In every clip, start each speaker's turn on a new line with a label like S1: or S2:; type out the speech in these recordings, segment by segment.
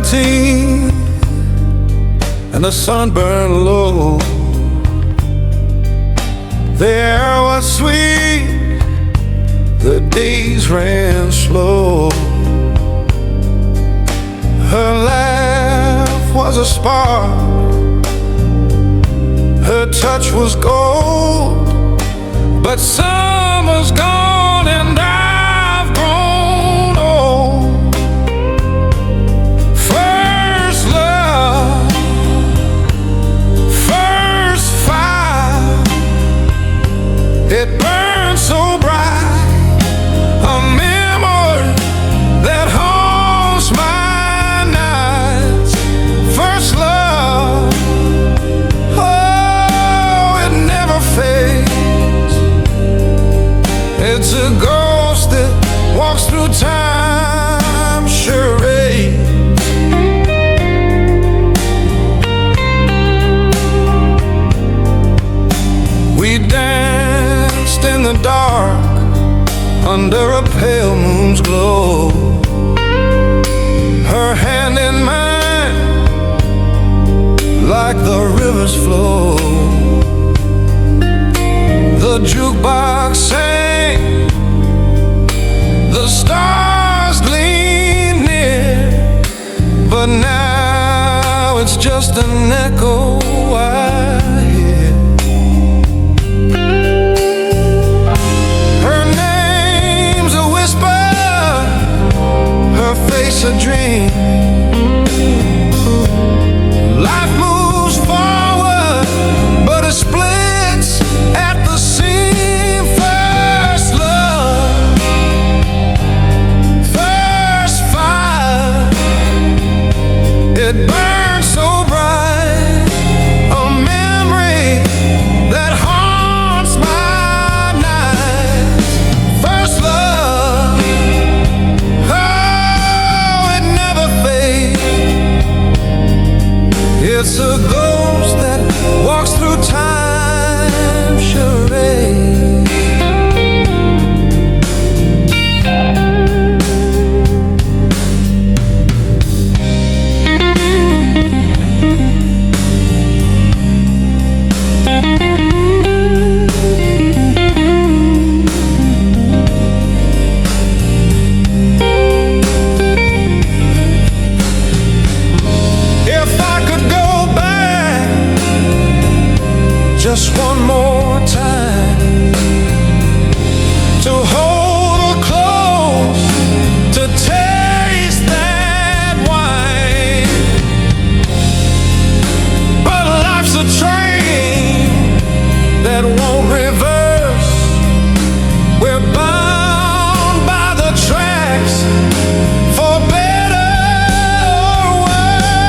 S1: 17 and the sun burned low. The air was sweet, the days ran slow. Her laugh was a spark, her touch was gold. But summer's gone and I've grown old. First love, first fire, it burned so bright, a memory that haunts my nights. First love, oh, it never fades. It's a ghost that walks through time charades. We danced in the dark under a pale moon's glow. Her hand in mine, like the river's flow. The jukebox sang, the stars gleam near, but now it's just an echo I hear. Her name's a whisper, her face a dream. Life moves forward, but it splits at the seam. First love, first fire, it burns so bright, a memory that haunts my nights. First love, oh, it never fades. It's a ghost that walks through time charades. If I could go back just one more time, to hold her close, to taste that wine. But life's a train that won't reverse. We're bound by the tracks, for better or worse.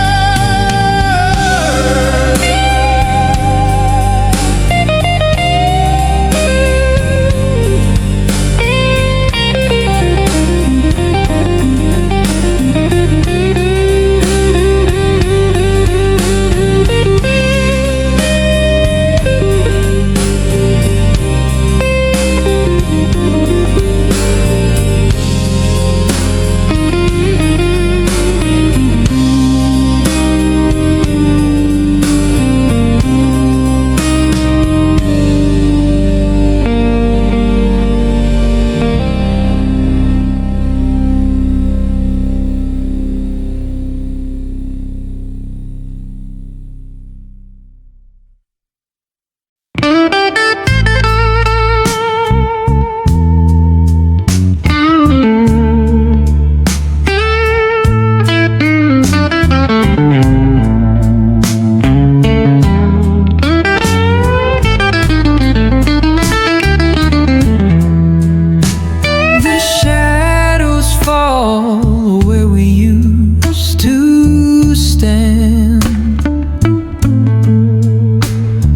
S1: The shadows fall where we used to stand.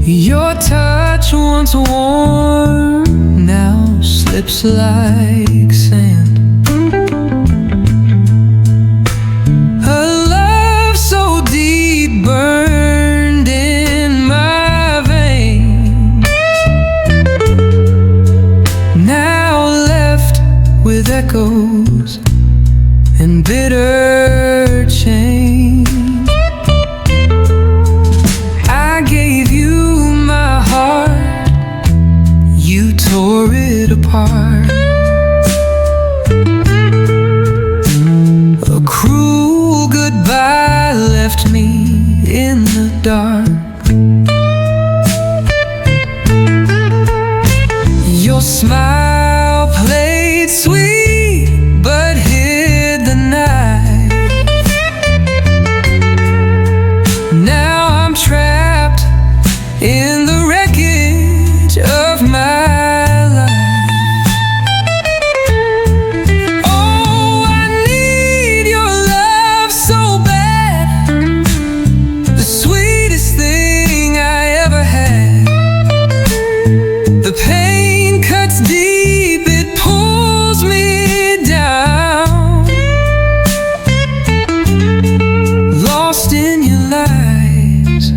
S1: Your touch, once warm, now slips like sand. A love so deep burned in my veins, now left with echoes
S2: and bitter change. I gave you my heart, you tore it apart. A cruel goodbye left me in the dark. Your smile played sweet but hid the night. Now I'm trapped in the wreckage of my life. Oh, I need your love so bad, the sweetest thing I ever had. The pain cuts deep, it pulls me down. Lost in your lies,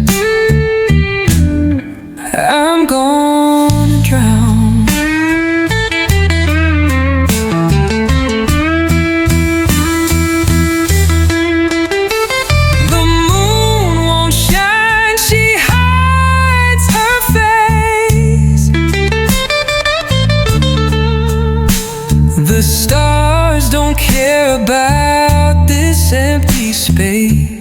S2: I'm gonna drown. The moon won't shine, she hides her face. The stars don't care about this empty space.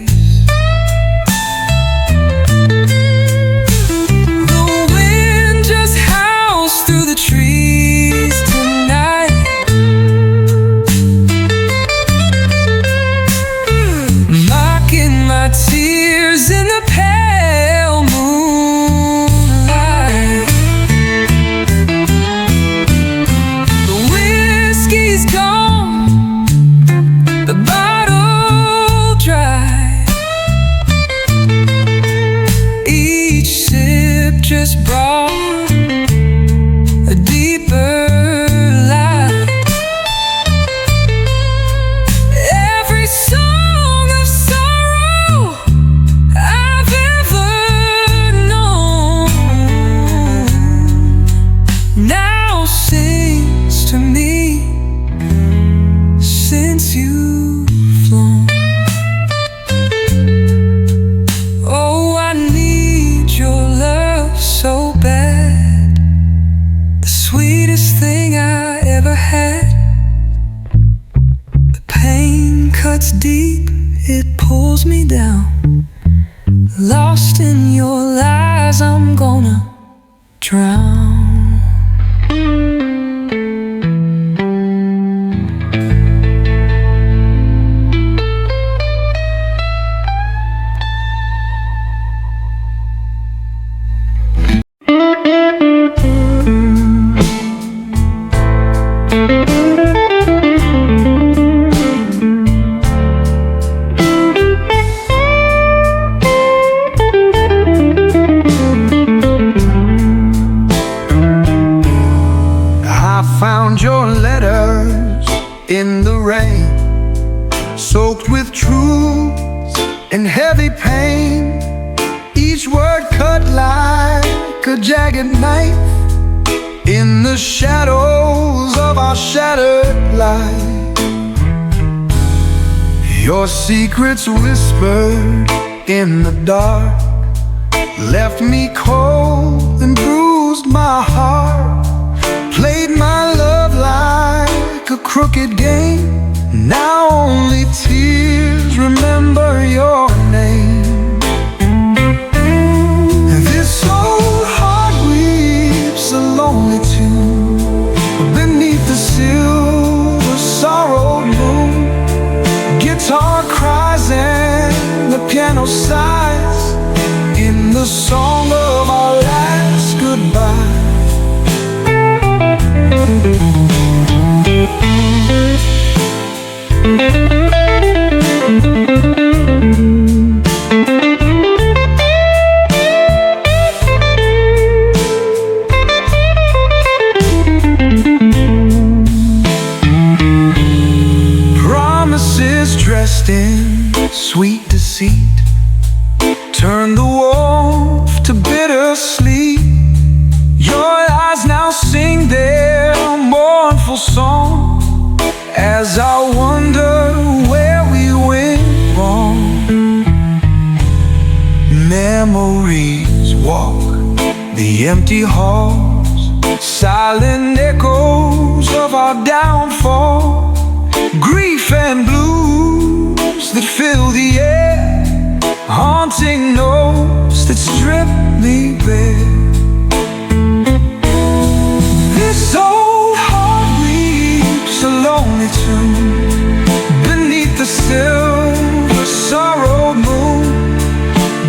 S2: The wind just howls through the trees tonight, mocking my tears in the pale moonlight. The whiskey's gone, the bottle dry. Each sip just brought a deeper light. Every song of sorrow I've ever known now sings to me since you've flown. Oh, I need your love so bad, the sweetest thing I ever had. The pain cuts deep, it pulls me down. Lost in your lies, I'm gonna drown.
S1: I found your letters in the rain, soaked with truth and heavy pain. Each word cut like a jagged knife in the shadows of our shattered life. Your secrets whispered in the dark left me cold and bruised my heart. Played my love like a crooked game. Now only tears remember your name. This old heart weeps a lonely tune beneath the silver sorrowed moon. Guitar cries and the piano sighs in the song of our last goodbye. Promises dressed in sweet deceit turn the wolf to bitter sleep. Your eyes now sing their mournful song as I wonder the empty halls, silent echoes of our downfall, grief and blues that fill the air, haunting notes that strip me bare. This old heart weeps a lonely tune beneath the silver sorrowed moon.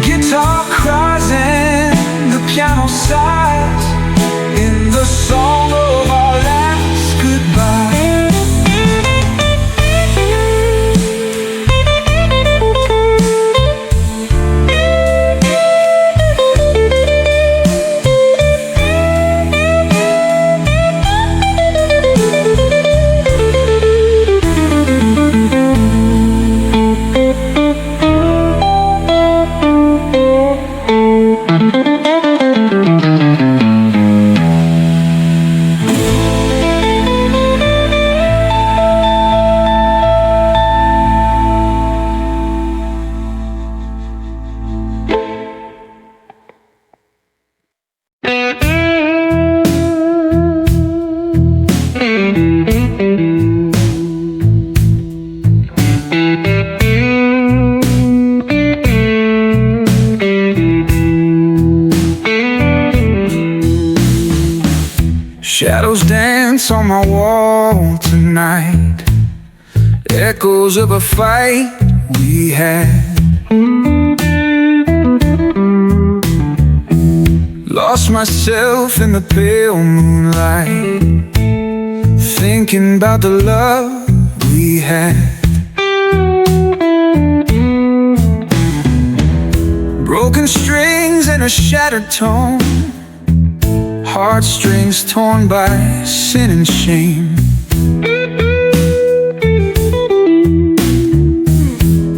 S1: Guitar cries and the piano sighs in the song of our last goodbye. Shadows dance on my wall tonight, echoes of a fight we had. Lost myself in the pale moonlight, thinking about the love we had. Broken strings and a shattered tone, heartstrings torn by sin and shame.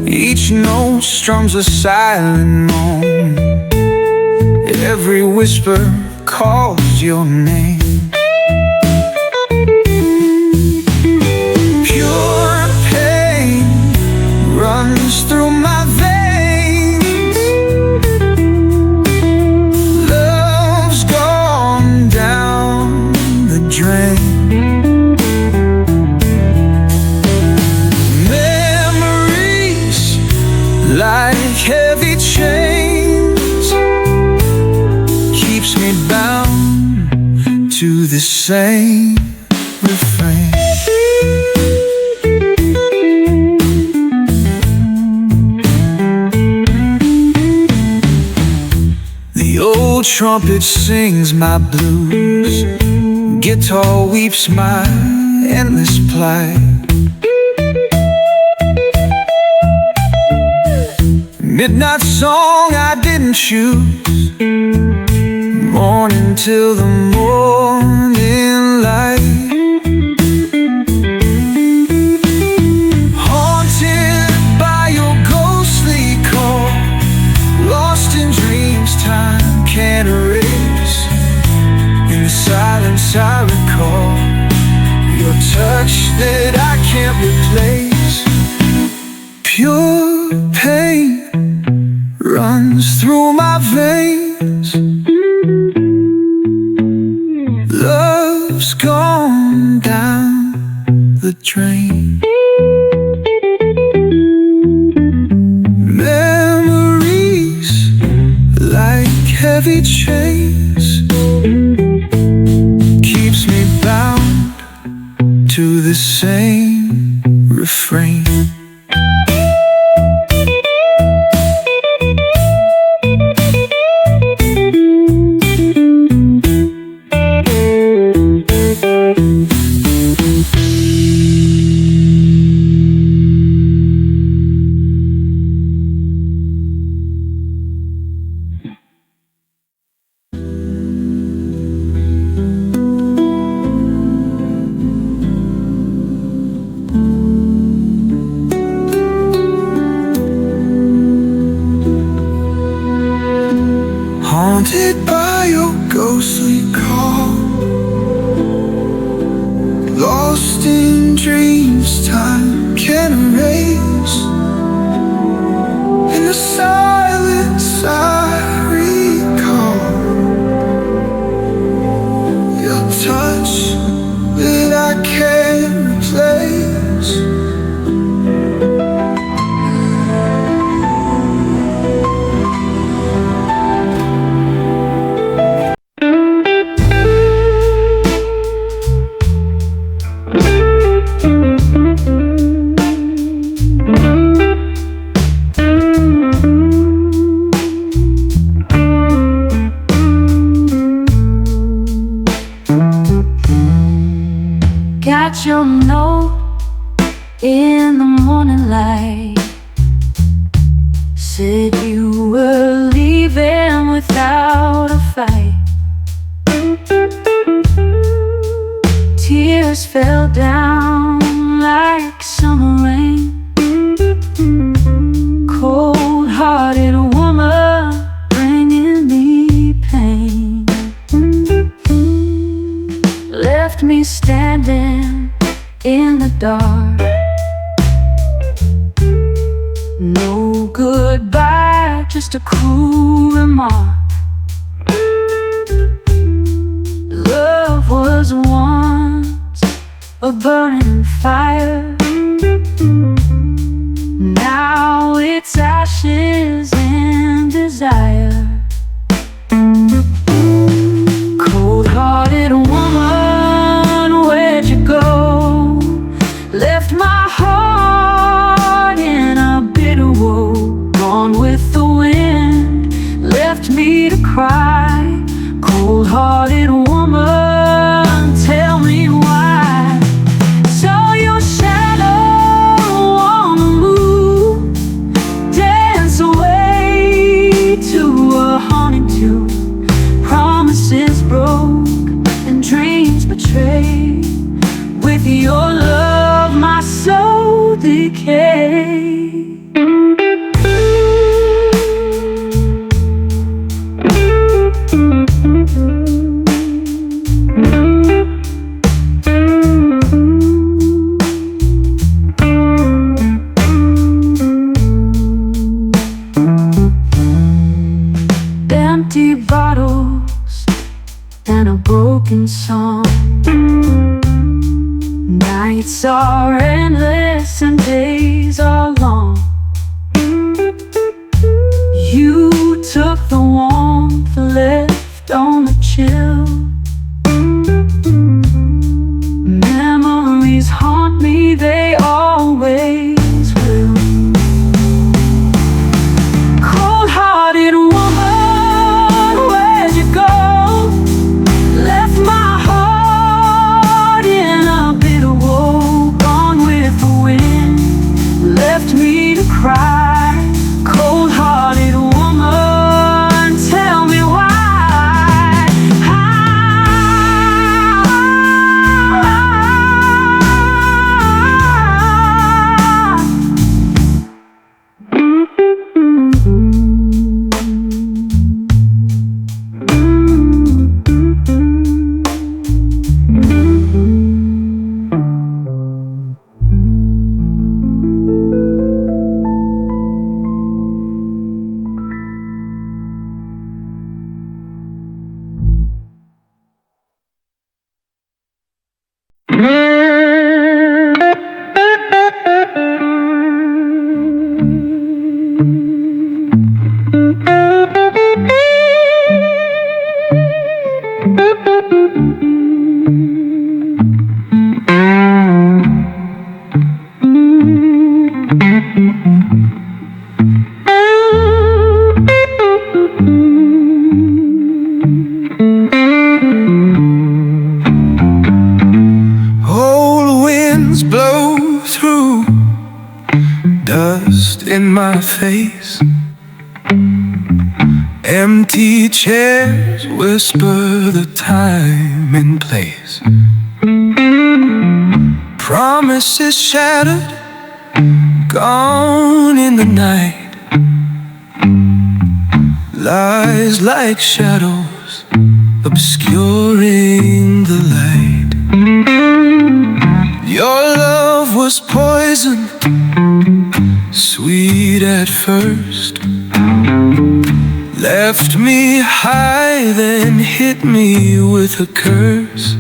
S1: Each note strums a silent moan, every whisper calls your name. Pure pain runs through my veins. Love's gone down the drain. Memories like heavy chains keeps me bound to the same refrain. The old trumpet sings my blues, guitar weeps my endless plight. Midnight song I didn't choose, morning till the morning light. Haunted by your ghostly call, lost in dreams time can't erase. In the silence I recall your touch that I can't replace. Pure pain runs through my veins. Love's gone down the drain. Memories like heavy chains keeps me bound to the same refrain. Haunted by your ghostly call, lost in dreams time can't erase. In the silence I recall
S2: in the morning light. Said you were leaving without a fight. Tears fell down like summer rain. Cold-hearted woman bringing me pain. Left me standing in the dark. No goodbye, just a cruel remark. Love was once a burning fire. Now it's ashes and desire. Cold-hearted woman, where'd you go? Left my heart in a bitter woe. Gone with the wind, left me to cry. Cold-hearted woman, tell me why. Saw your shadow on the moon, dance away to a haunting tune. Promises broke and dreams betrayed. With your love my soul decayed. Empty bottles and a broken song. Nights are endless and days are long. You took the warmth left on the chill. Memories haunt me, they always will. Cold-hearted woman, where'd you go? Left my heart in a bitter woe. Gone with the wind, left me to cry. Cold-hearted woman, tell me why.
S1: Blow through, dust in my face. Empty chairs whisper the time and place. Promises shattered, gone in the night. Lies like shadows obscuring the light. Your love was poison, sweet at first. Left me high, then hit me with a curse.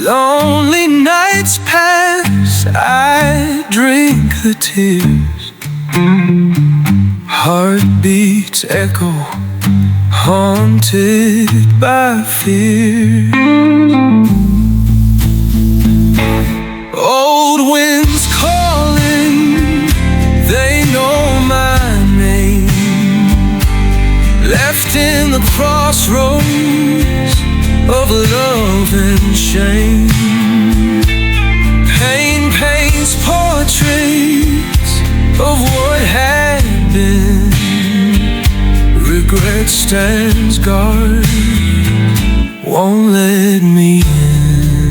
S1: Lonely nights pass, I drink the tears. Heartbeats echo, haunted by fear. Old winds calling, they know my name. Left in the crossroads of love and shame.
S2: of what had been. Regret stands guard, won't let me in.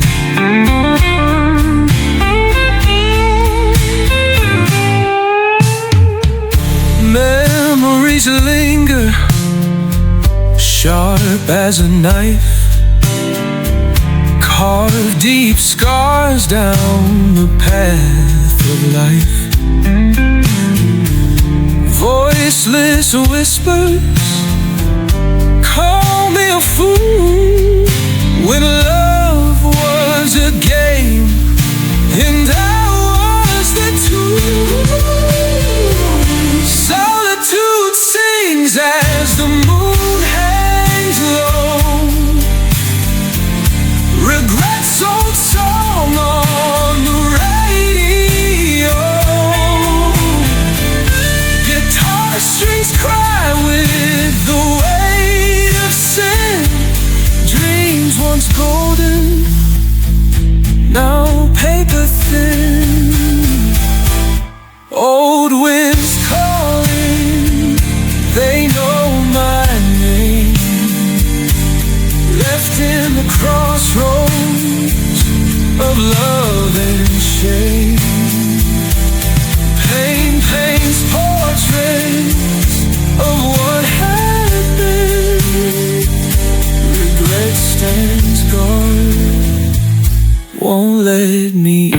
S2: Memories linger, sharp as a knife, carve deep scars down the path of life. Voiceless whispers call me a fool when love was a game and I was the tool. Solitude sings as the moon hangs low, regrets old song on the radio. Guitar strings cry with the weight of sin. Dreams once golden, now paper thin. Old winds calling, they know my name. Left in the crossroads of love and shame. Pain paints portraits of what had been. Regret stands guard, won't let me in.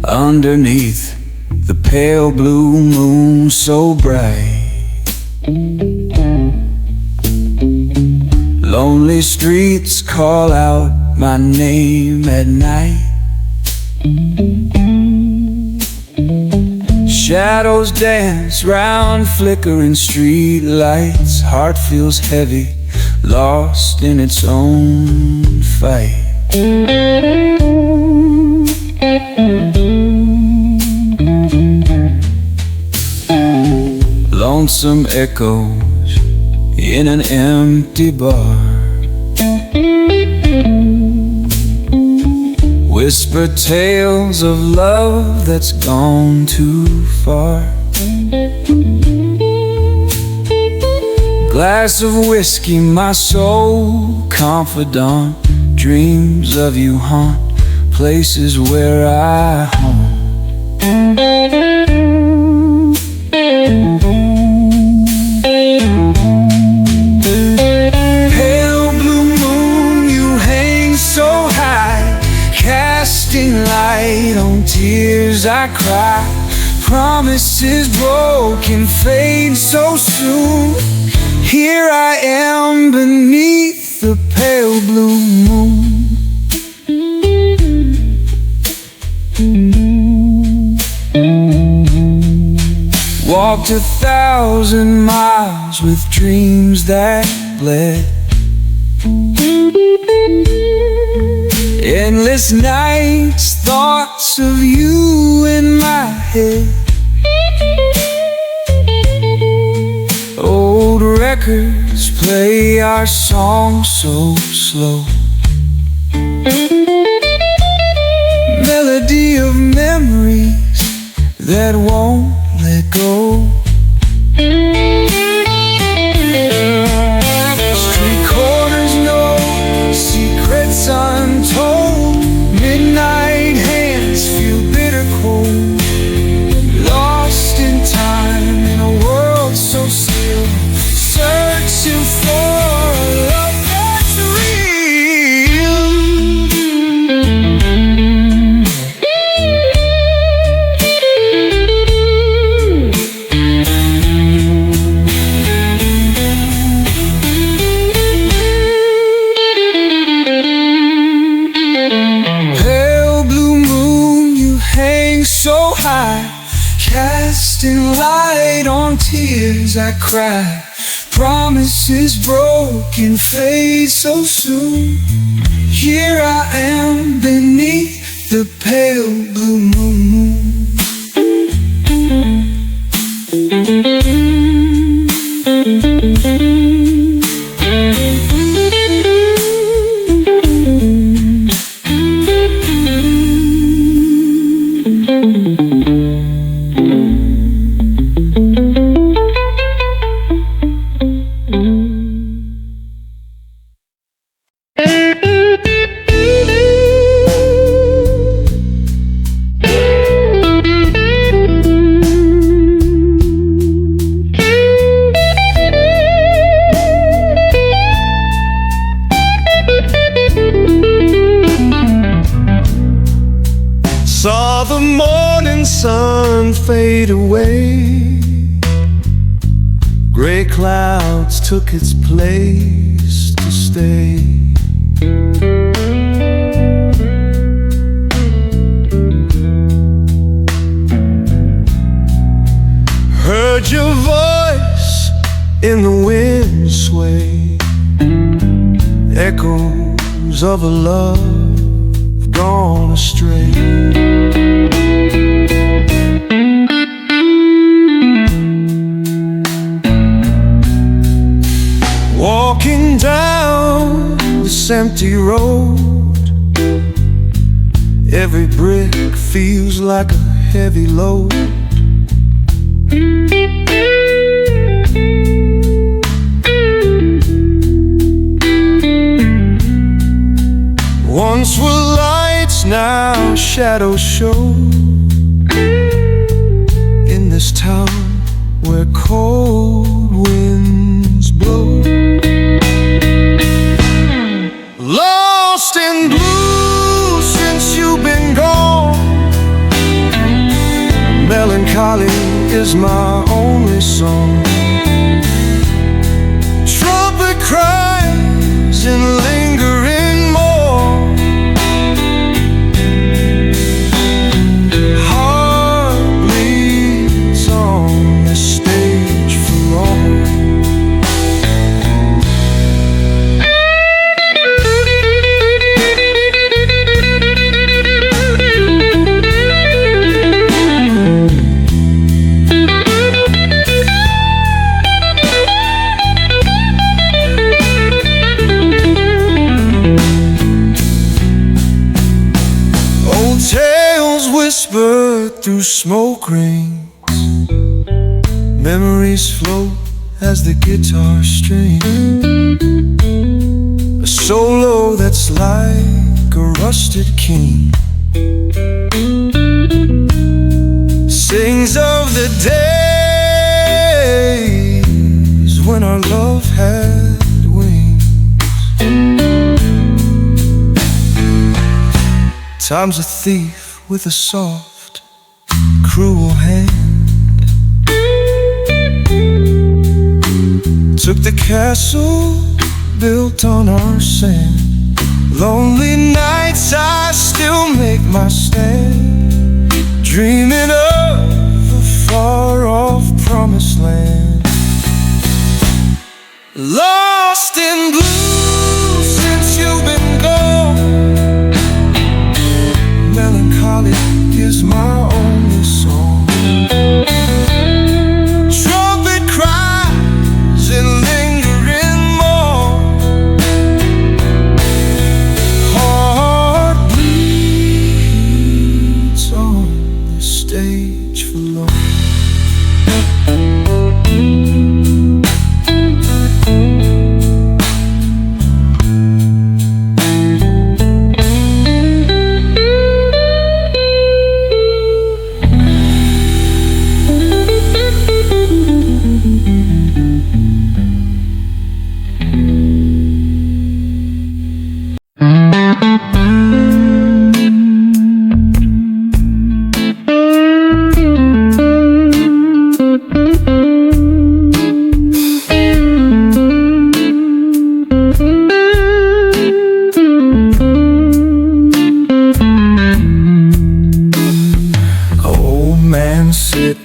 S1: Underneath the pale blue moon so bright, lonely streets call out my name at night. Shadows dance round flickering street lights. Heart feels heavy, lost in its own fight. Lonesome echoes in an empty bar, whisper tales of love that's gone too far. Glass of whiskey, my sole confidant. Dreams of you haunt places where I haunt. Pale blue moon, you hang so high, casting light on tears I cry. Promises broken fade so soon. Here I am beneath the pale blue moon. Walked 1,000 miles with dreams that bled. Endless nights, thoughts of you in my head. Old records play our song so slow. Melody of memories that won't let go. Street corners know secrets untold. Midnight hands feel bitter cold. Lost in time in a world so still, searching for a love that's real.
S2: Casting light on tears I cry, promises broken fade so soon. Here I am beneath the pale blue moon.
S1: Saw the morning sun fade away. Gray clouds took its place to stay. Heard your voice in the wind sway, echoes of a love gone astray. Walking down this empty road, every brick feels like a heavy load. Once were lights, now shadows show, in this town where cold winds blow. Lost in blue since you've been gone, melancholy is my only song. Trumpet cries and lingering more, heart bleeds on the stage for long. Tales whispered through smoke rings, memories float as the guitar strings, a solo that's like a rusted king, sings of the days when our love had wings. Time's a thief with a soft, cruel hand, took the castle built on our sand. Lonely nights I still make my stand, dreaming of a far-off promised land. Lost in blue since you've been gone, melancholy is my only song. Trumpet cries and lingering more, heart bleeds on the stage for long.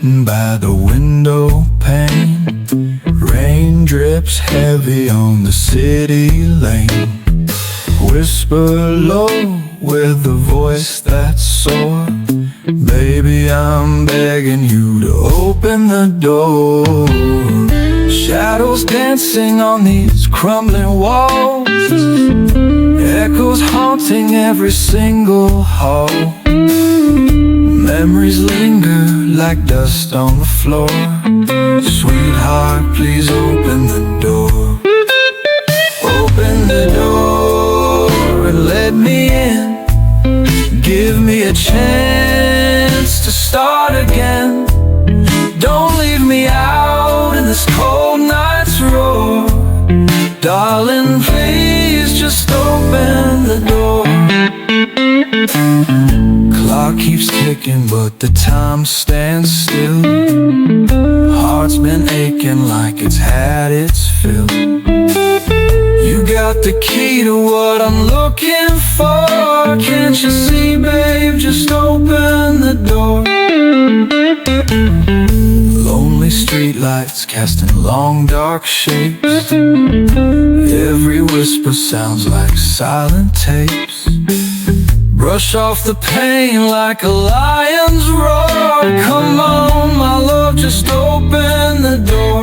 S1: sitting by the window pane. Rain drips heavy on the city lane. Whisper low with a voice that's sore. Baby, I'm begging you to open the door. Shadows dancing on these crumbling walls, echoes haunting every single hall. Memories linger like dust on the floor. Sweetheart, please open the door. Open the door and let me in. Give me a chance to start again. Don't leave me out in this cold night's roar. Darling, please just open the door. Clock keeps ticking but the time stands still. Heart's been aching like it's had its fill. You got the key to what I'm looking for. Can't you see, babe? Just open the door. Lonely streetlights casting long dark shapes. Every whisper sounds like silent tapes. Brush off the pain like a lion's roar. Come on, my love, just open the door.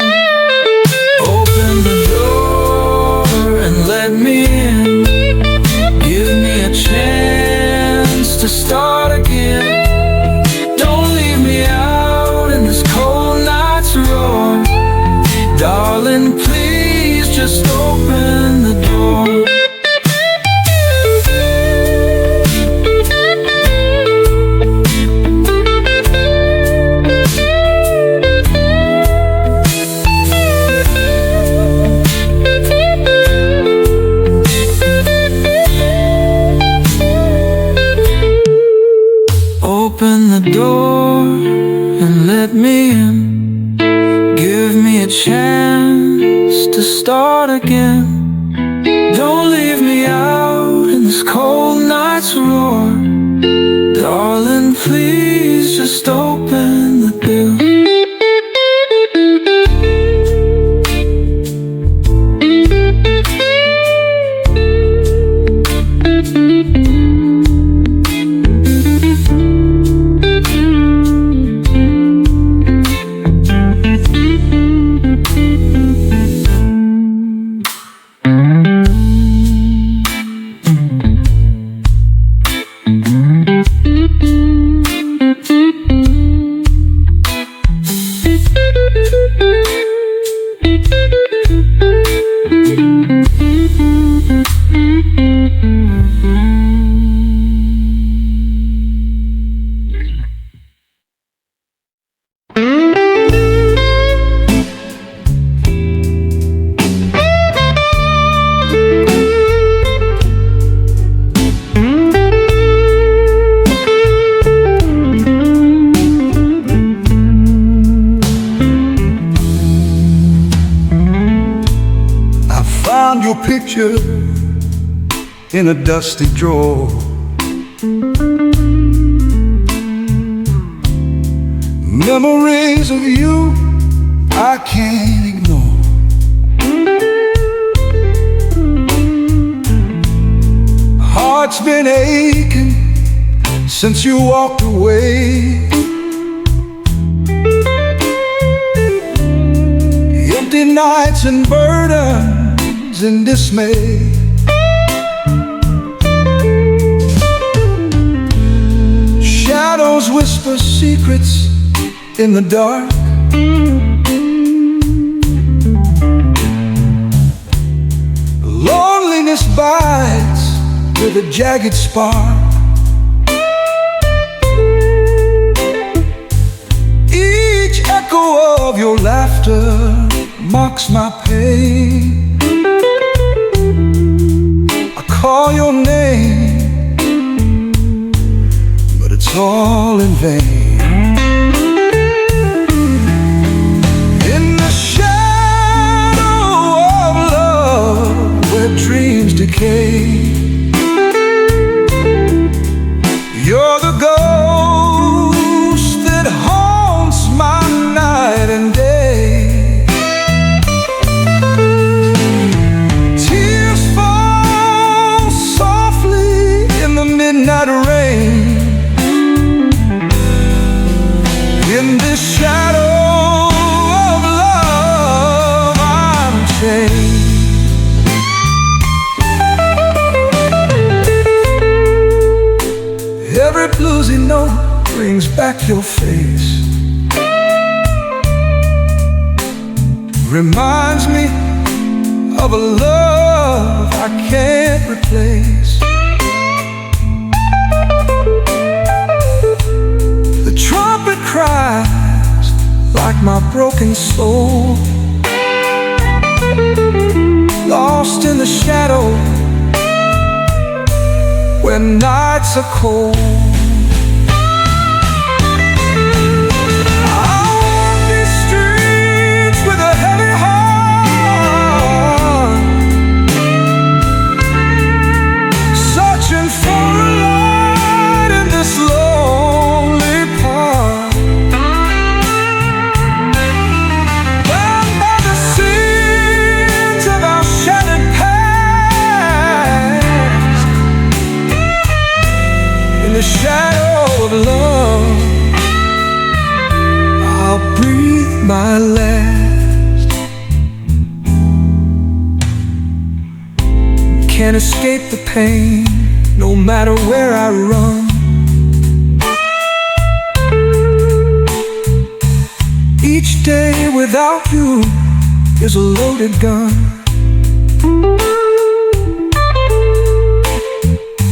S1: Open the door and let me in. Give me a chance to start again. Don't leave me out in this cold night's roar. Darling, please just open the door. Open the door and let me in. Give me a chance to start again. Don't leave me out in this cold night's roar. Darling, please just open the door. Your picture in a dusty drawer. Memories of you I can't ignore. Heart's been aching since you walked away. Empty nights and burdens and dismay. Shadows whisper secrets in the dark. Loneliness bites with a jagged spark. Each echo of your laughter mocks my pain. I call your name, but it's all in vain. In the shadow of love, where dreams decay, you're the ghost that haunts my In this shadow of love, I'm changed. Every bluesy note brings back your face, reminds me of a love I can't replace. The trumpet cries like my broken soul, lost in the shadow when nights are cold. In the shadow of love, I'll breathe my last. Can't escape the pain, no matter where I run. Each day without you is a loaded gun.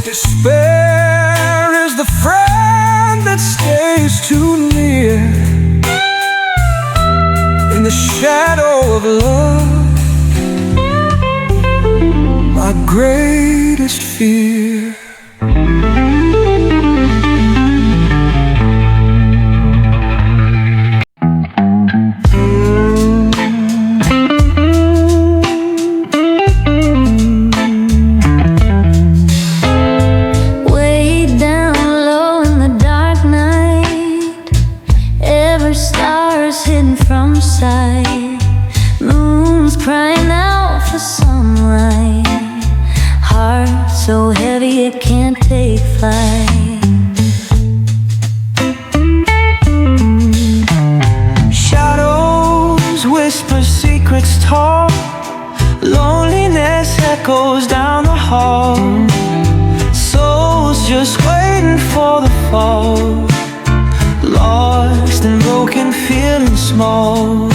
S1: Despair is the friend that stays too near. In the shadow of love, my greatest fear.
S3: Stars hidden from sight, moons crying out for sunlight, heart so heavy it can't take flight.
S2: Shadows whisper secrets tall, loneliness echoes down the hall, souls just waiting for the fall, lost and broken, feeling small.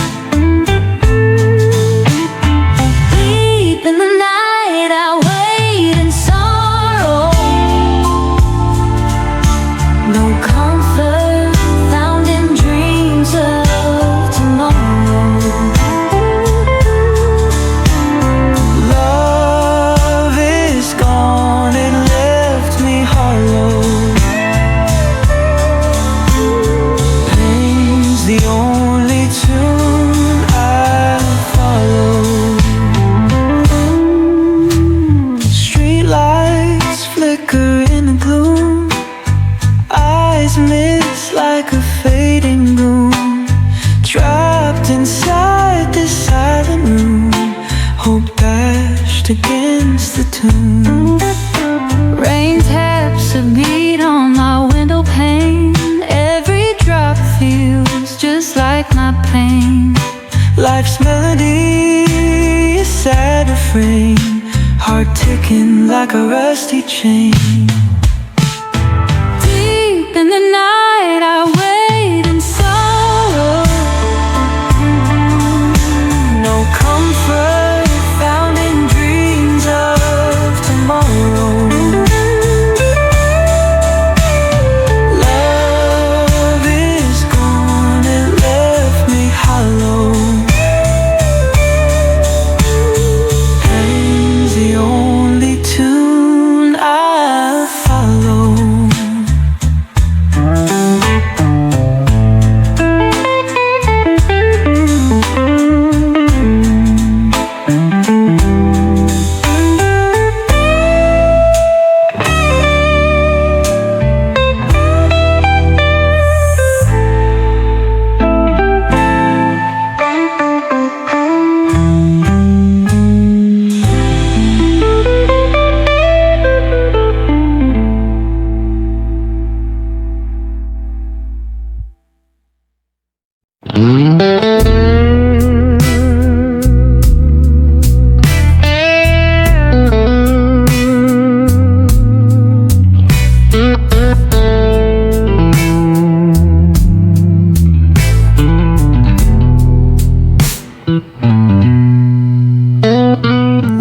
S3: Deep in the night I wait in sorrow, no comfort found in dreams of tomorrow.
S2: Love is gone, it left me hollow. The only tune I follow. Street lights flicker in the gloom, eyes miss like a fading moon, trapped inside this silent room, hope dashed against the tune.
S3: Rain taps a beat on my window pane, every drop feels just like my pain.
S2: Life's melody, a sad refrain, heart ticking like a rusty chain.
S3: Deep in the night I wait in sorrow,
S2: no comfort found in dreams of tomorrow. Love is gone, it left me hollow. Pain's the only tune I follow.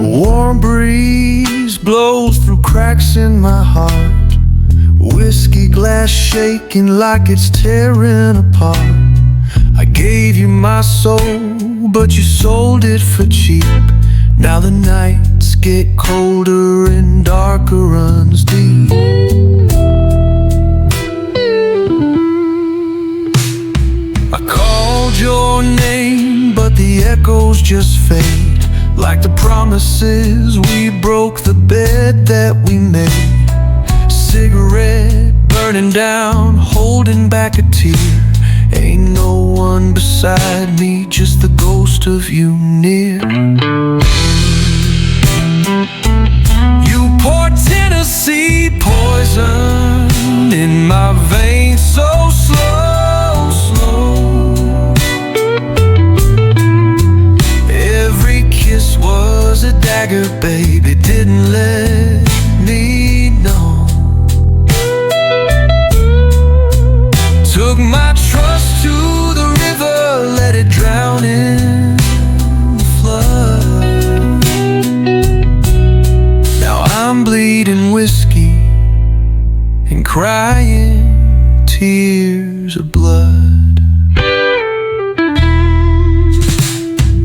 S1: Warm breeze blows through cracks in my heart, whiskey glass shaking like it's tearing apart. I gave you my soul, but you sold it for cheap. Now the nights get colder and darker runs deep. I called your name, but the echoes just fade. Like the promises we broke, the bed that we made. Cigarette burning down, holding back a tear. Ain't no one beside me, just the ghost of you near. You pour Tennessee poison in my veins, so slow, slow. Every kiss was a dagger, baby, didn't let me know. Took my trust to the river, let it drown in the flood. Now I'm bleeding whiskey and crying tears of blood.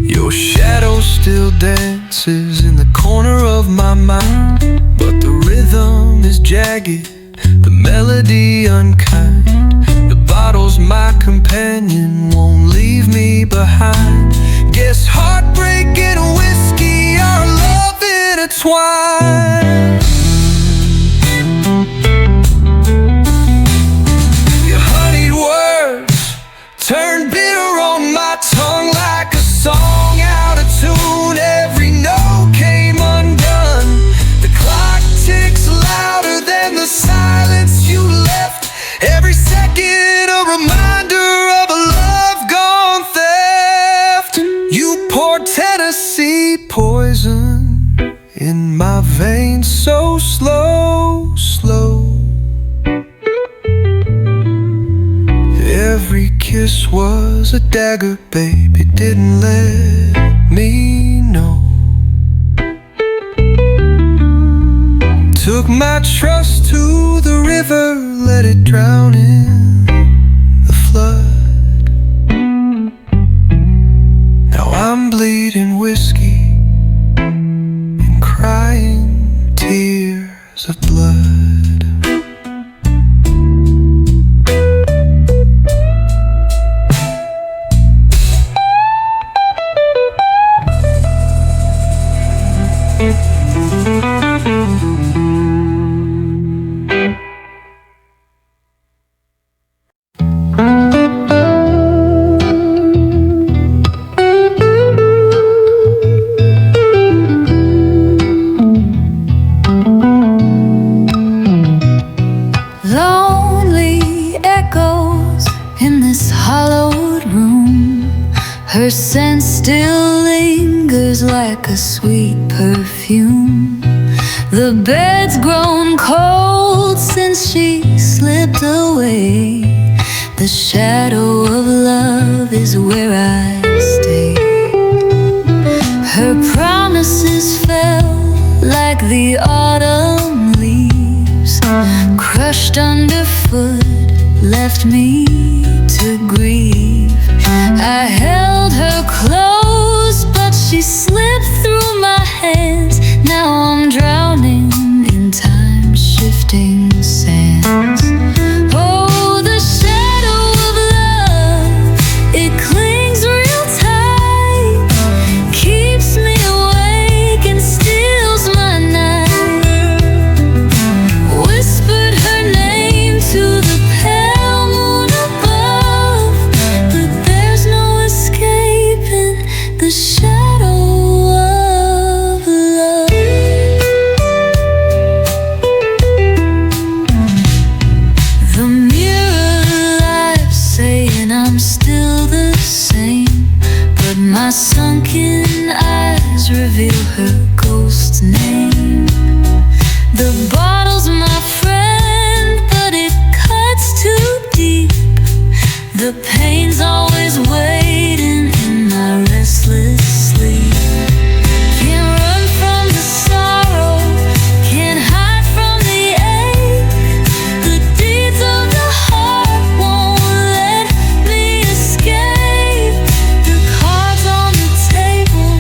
S1: Your shadow still dances in the corner of my mind, but the rhythm is jagged, the melody unkind. The bottle's my companion, won't leave me behind. Guess heartbreak and whiskey, our love intertwined. Your honeyed words turned bitter on my tongue like a song out of tune. Every note came undone. The clock ticks louder than the silence you left. Every second a reminder of a love gone theft. You poured Tennessee poison in my veins, so slow, slow. Every kiss was a dagger, baby, didn't let me know. Took my trust to the river, let it drown in the flood. Now I'm bleeding whiskey and crying tears of blood.
S3: Lonely echoes in this hollowed room. Her scent still lingers like a sweet perfume. The bed's grown cold since she slipped away. The shadow of love is where I stay. Her promises fell like the autumn leaves, crushed underfoot, left me to grieve. I held her close, but she slipped through my hands. Now I'm drowning in time-shifting sands. Oh, the shadow of love, it clings real tight, keeps me awake and steals my night. Whispered her name to the pale moon above, but there's no escape. sunken eyes reveal her ghost's name. The bottle's my friend, but it cuts too deep. The pain's always waiting in my restless sleep. Can't run from the sorrow, can't hide from the ache. The deeds of the heart won't let me escape. The cards on the table,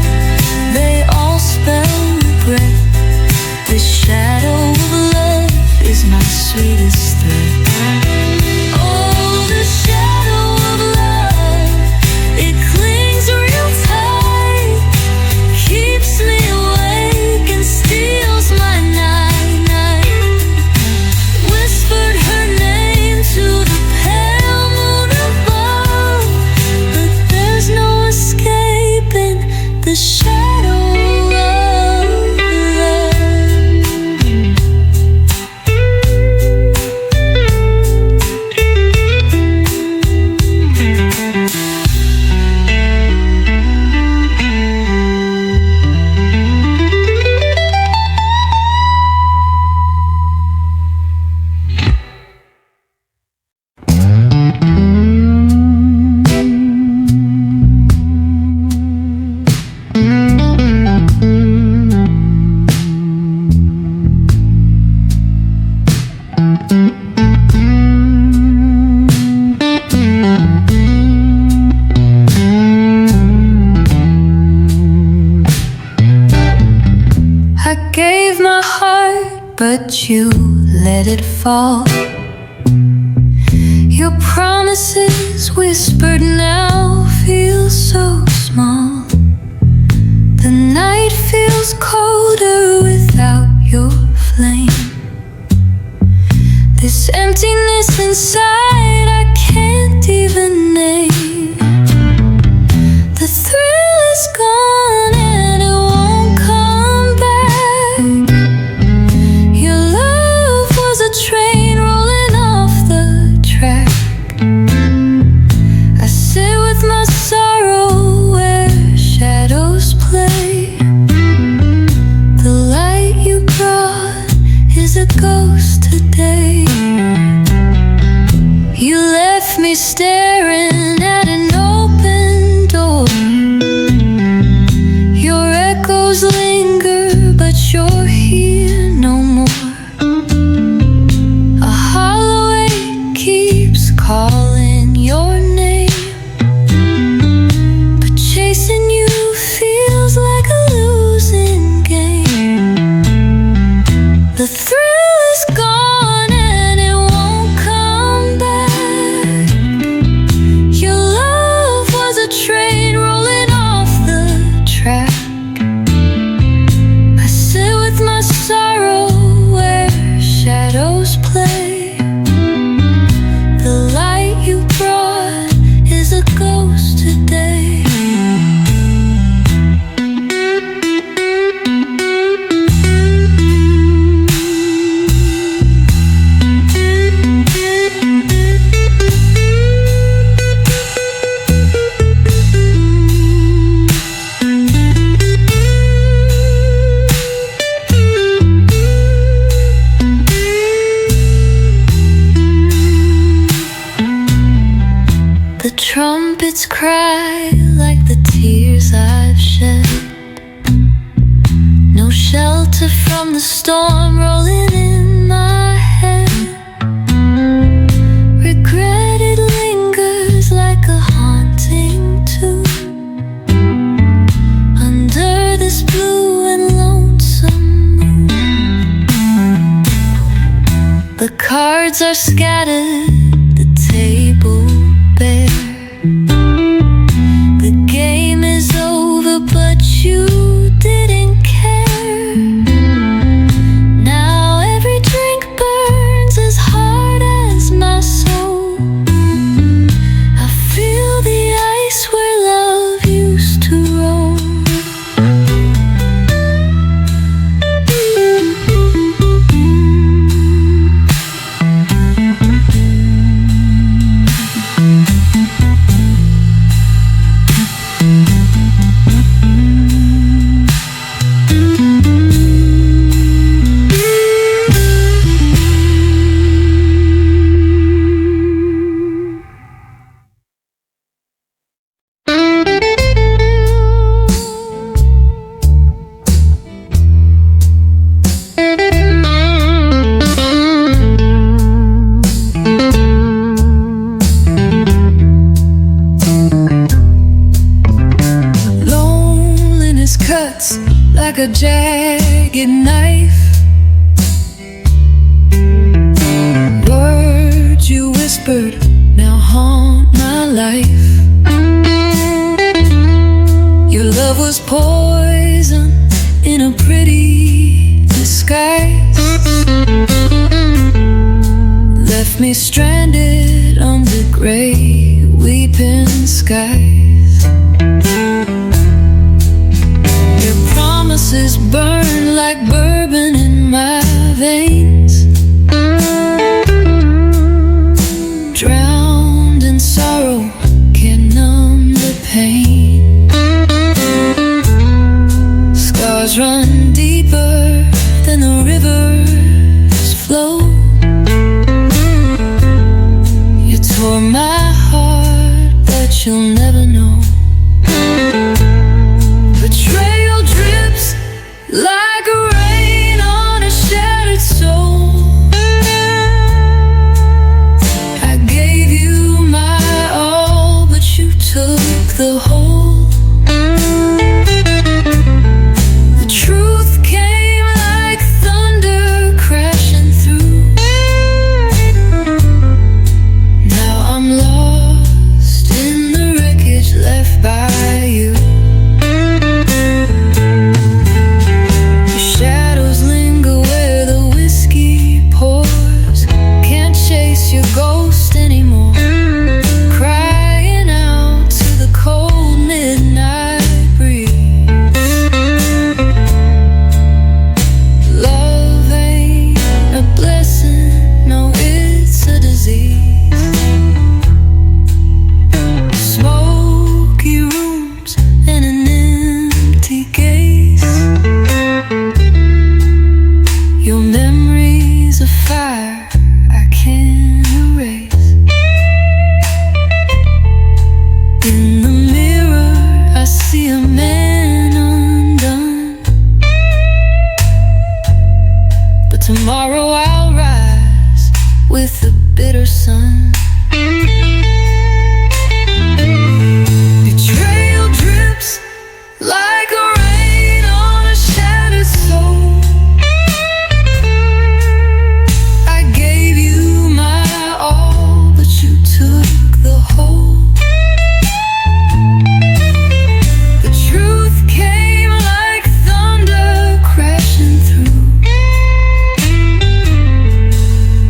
S3: they all spell regret. The shadow of love is my sweetest threat. Oh, the shadow of love, it clings real tight, keeps me awake and steals my night. Whispered her name to the pale moon above, but there's no escaping the shadow of love. I gave my heart, but you let it fall. Your promises whispered now feel so small. The night feels colder without your flame. This emptiness inside I can't even name. The thrill is gone and it won't come back. Your love was a train rolling off the track. I sit with my sorrow where shadows play. The light you brought is a ghost today. You left me staring at an open door. Your echoes linger, but you're here no more. A hollow ache keeps calling your name, but chasing you feels like a losing game. The thrill is gone and it won't come back. Your love was a train rolling off the track. I sit with my sorrow where shadows play. The light you brought is a ghost today. The trumpets cry like the tears I've shed. No shelter from the storm rolling in my head. Regret it lingers like a haunting too. Under this blue and lonesome moon, the cards are scattered, the table bare. The game is over, but you didn't care. Now every drink burns as hard as my soul. I feel the ice where love used to roll.
S2: like a jagged knife. Words you whispered now haunt my life. Your love was poison in a pretty disguise. Left me stranded under gray, weeping skies. Your promises burn like bourbon in my veins. Drowned in sorrow, can't numb the pain. Scars run deeper than the rivers flow. You tore my heart, but you'll never know. Betrayal drips like rain on a shattered soul. I gave you my all, but you took the whole. The truth came like thunder crashing through. Now I'm lost in the wreckage left by you. Your shadows linger where the whiskey pours. Can't chase your ghost anymore. Crying out to the cold midnight breeze. Love ain't a blessing, no, it's a disease. Smoky rooms and an empty gaze. Your memory's a fire I can't erase. In the mirror I see a man undone, but tomorrow I'll rise with the bitter sun. Betrayal drips like a rain on a shattered soul. I gave you my all, but you took the whole. The truth came like thunder crashing through.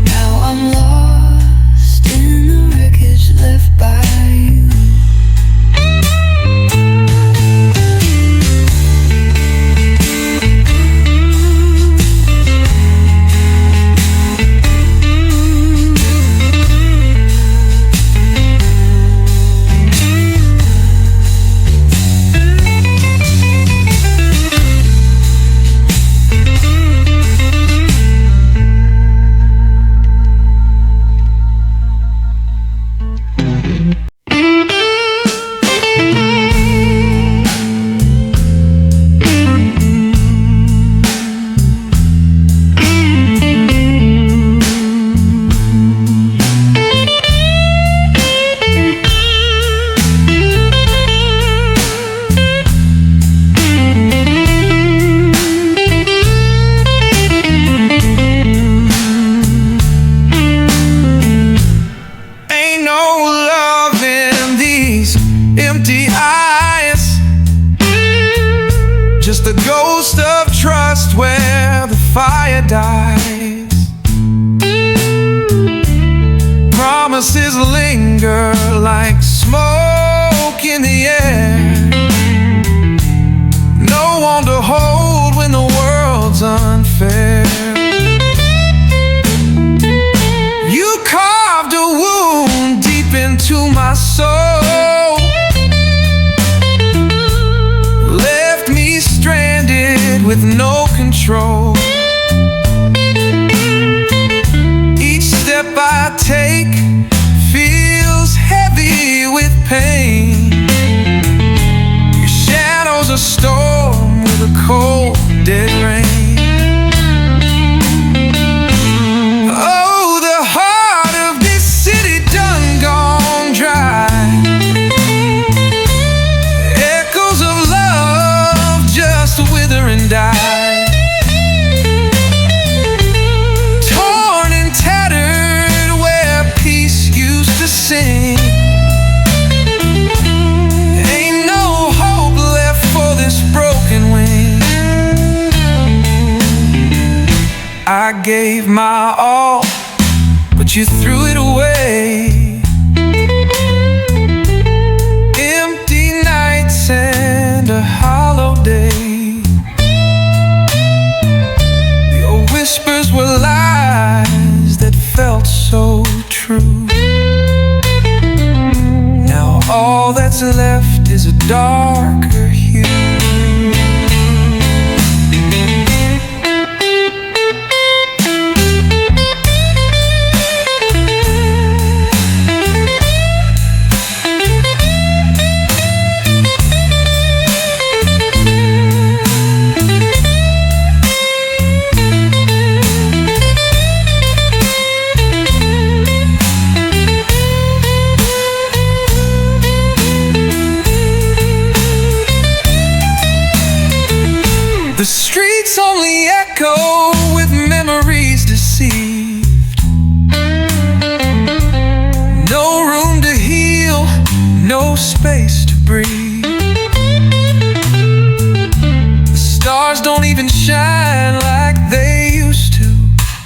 S2: Now I'm lost in the wreckage left by you.
S1: Ain't no love in these empty eyes, just a ghost of trust where the fire dies. Promises linger like smoke in the air. No one to hold when the world's unfair. You carved a wound deep into my soul, left me stranded with no control. Each step I take feels heavy with pain.
S2: gave my all, but you threw it away. Empty nights and a hollow day. Your whispers were lies that felt so true. Now all that's left is a darker hue. The streets only echo with memories deceived. No room to heal, no space to breathe. The stars don't even shine like they used to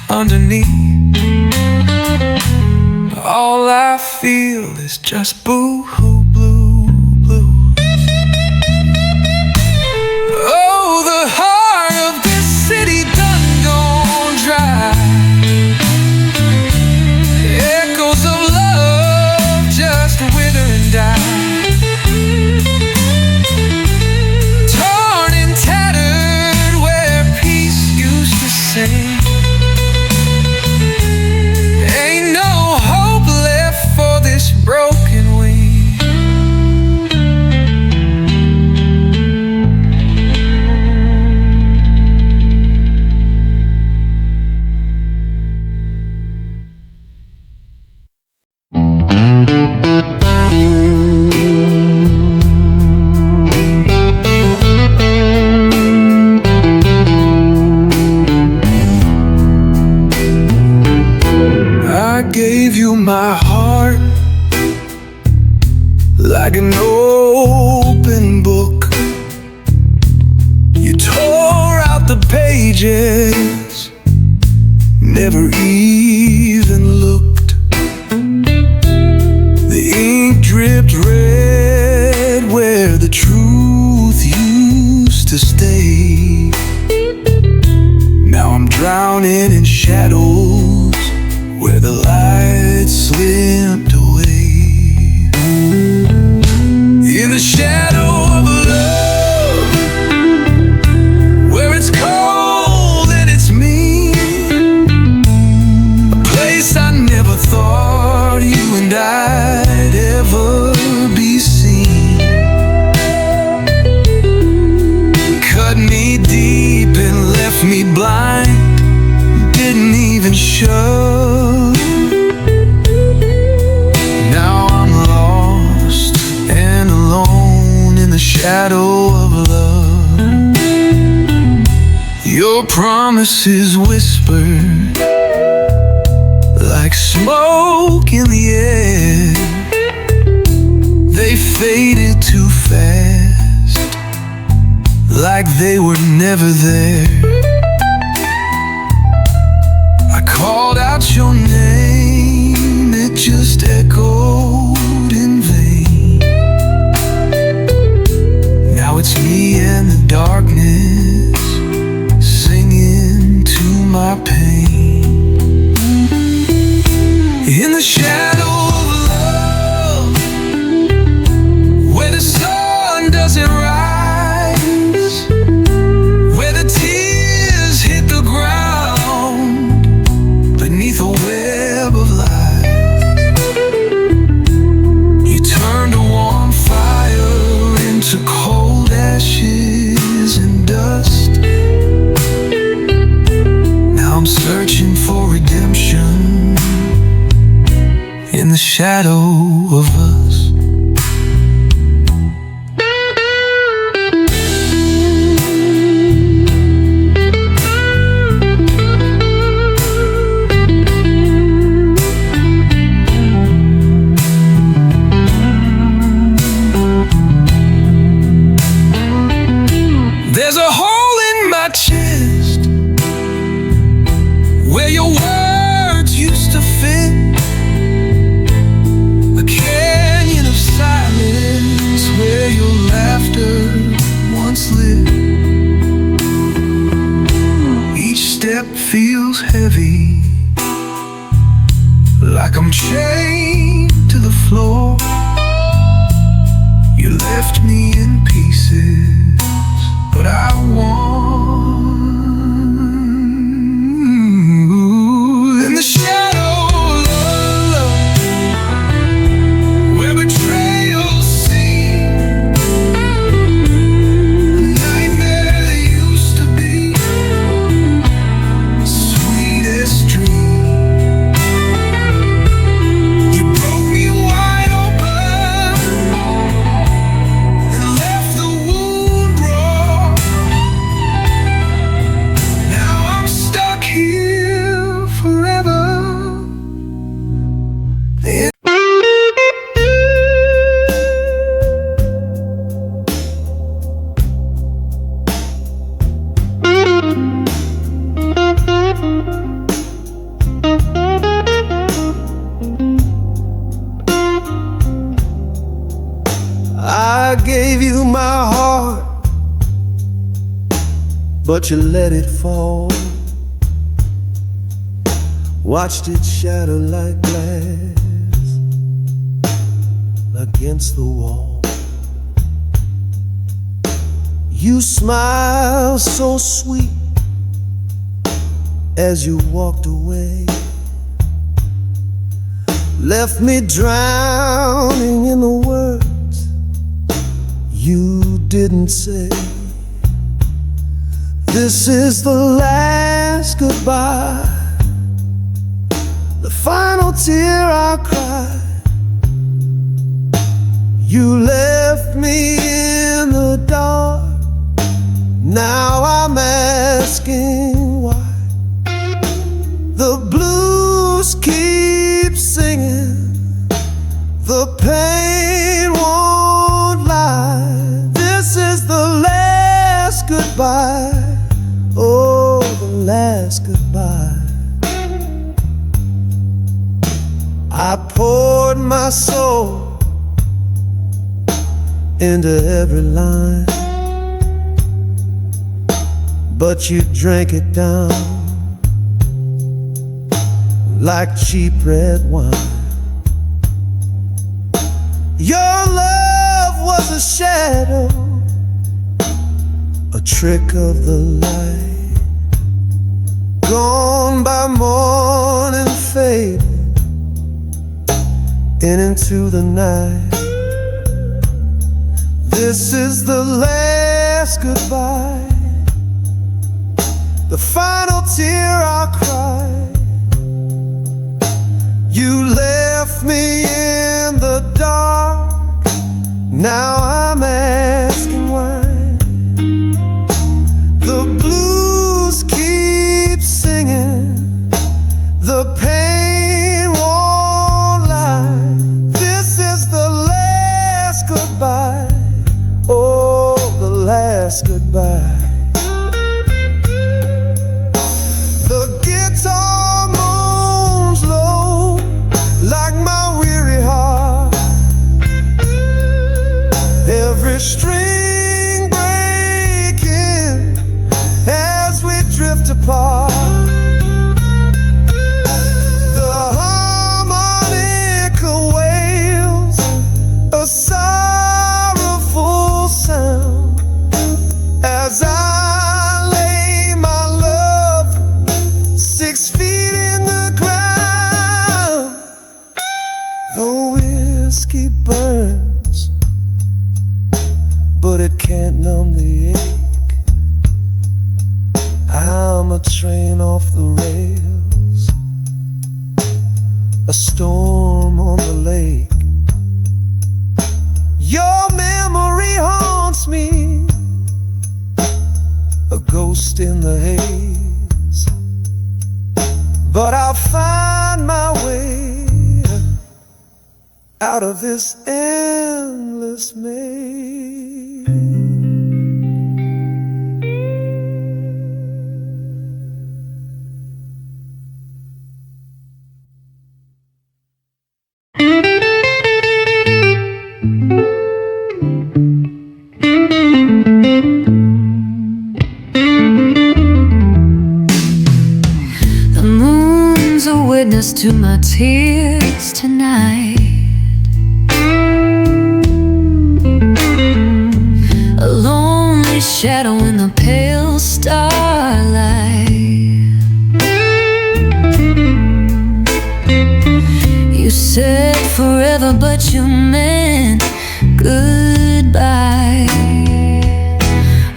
S2: underneath. All I feel is just boo-hoo blue, blue. Oh, the heart of this city done gone dry. Echoes of love just wither and die. Torn and tattered where peace used to sing. Ain't no hope left for this broken wing. I gave you my heart like an open book. You tore out the pages, never even looked. The ink dripped red where the truth used to stay. Now I'm drowning in shadows where the light slipped away. In the shadow of love, where it's cold and it's mean, a place I never thought you and I'd ever be seen. Cut me deep and left me blind, didn't even show. Now I'm lost and alone in the shadow of love. Your promises whispered like smoke in the air. They faded too fast, like they were never there. I called out your name, it just echoed in vain. Now it's me and the darkness singing to my pain. In the shadow of love, where the sun doesn't rise, where the tears hit the ground beneath a web of light, you turned a warm fire into cold ashes and dust. Now I'm searching for redemption in the shadow of us. There's a hole in my chest
S1: laughter once lit. Each step feels heavy, like I'm chained to the floor. You left me in pieces, but I won. In the shadow of love, where betrayals sing, nightmare that used to be sweetest dream. You broke me wide open and left the wound raw. Now I'm stuck here forever.
S4: I gave you my heart, but you let it fall. Watched it shatter like glass against the wall. You smiled so sweet as you walked away, left me drowning in the words you didn't say. This is the last goodbye, the final tear I cried. You left me in the dark. Now I'm asking why. The blues keep singing, the pain won't lie. This is the last goodbye, oh, the last goodbye. I poured my soul into every line, but you drank it down like cheap red wine. Your love was a shadow, a trick of the light, gone by morning, faded in into the night. This is the last goodbye, the final tear I cried. You left me in the dark. Now I'm asking why. The blues keep singing, the pain won't lie. This is the last goodbye, oh, the last goodbye. The guitar moans low like my weary heart, every string breaking as we drift apart. The harmonica wails a sorrowful sound as I lay my love 6 feet in the ground. The whiskey burns, but it can't numb the ache. I'm a train off the rails, a storm on the lake. Your memory haunts me, a ghost in the haze. But I'll find my way out of this endless maze.
S3: to my tears tonight. A lonely shadow in the pale starlight. You said forever, but you meant goodbye.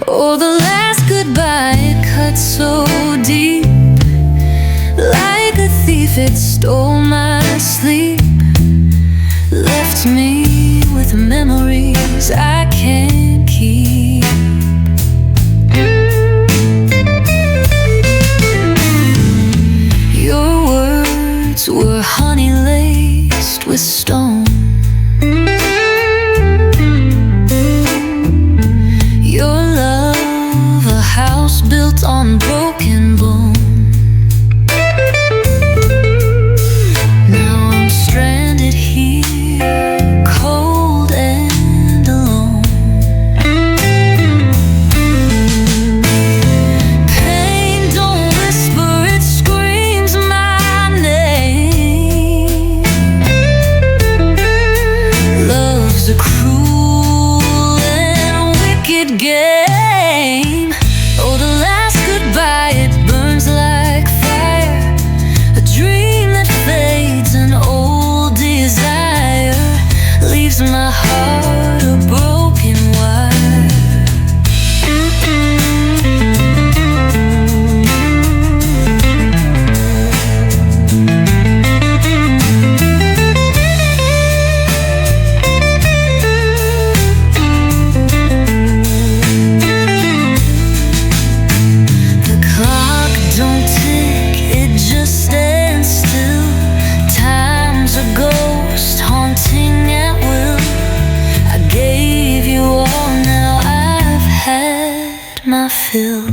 S3: Oh, the last goodbye, it cut so deep. Like a thief, it stole my sleep. Left me with memories I can't keep. Your words were honey laced with stone. Your love, a house built on broken bone. Now I'm stranded here, cold and alone. Pain don't whisper, it screams my name. Love's a cruel and wicked game. Oh, the last goodbye, it burns like fire. A dream that fades, an old desire, leaves my heart a broken wire. The clock don't tick, it just stands still. Time's a ghost haunting at will. I gave you all, now I've had my fill.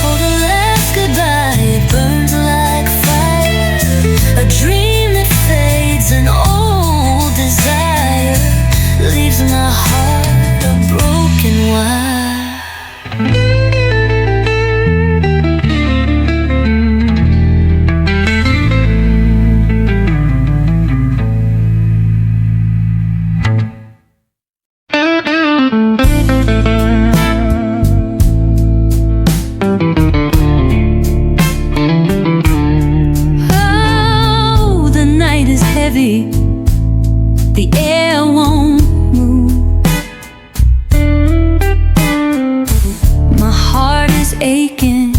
S3: Oh, the last goodbye, it burns like fire. A dream that fades, an old desire, leaves my heart a broken wire. Oh, the night is heavy, the air won't move. My heart is aching,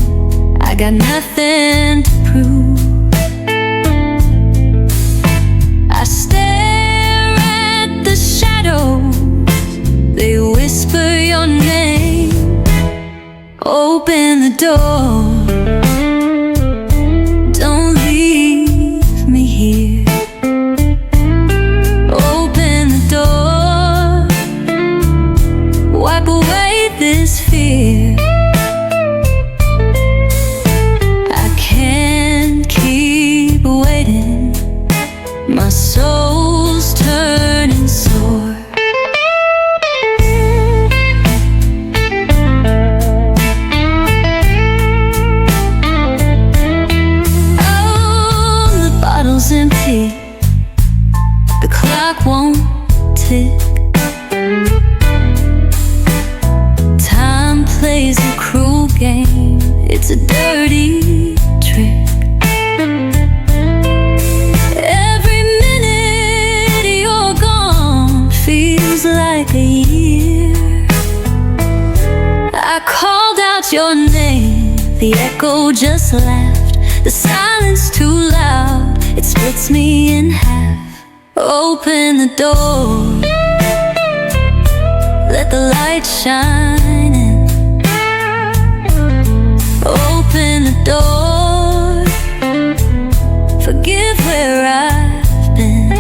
S3: I got nothing to prove. I stare at the shadows, they whisper your name. Open the door, don't leave me here. Open the door, wipe away this fear. I can't keep waiting, my soul's turning sore. Oh, the bottle's empty, the clock won't tick. Time plays a cruel game, it's a dirty trick. Every minute you're gone feels like a year. I called out your name, the echo just laughed. The silence too loud, it splits me in half. Open the door, let the light shine in. Open the door, forgive where I've been.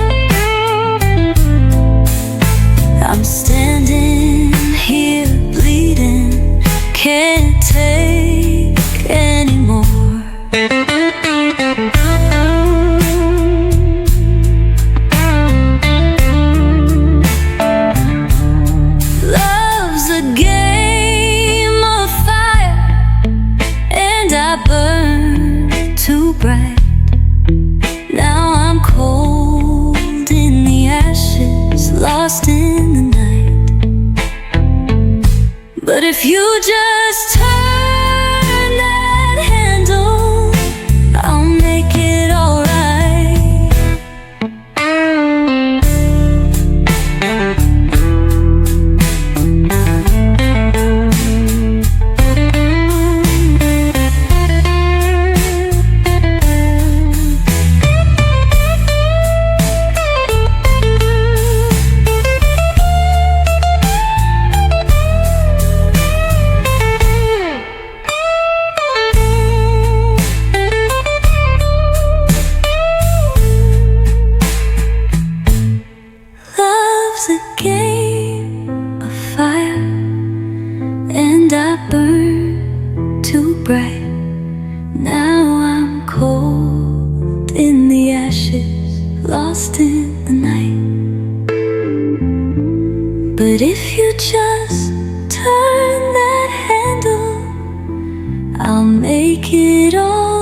S3: I'll make it alright.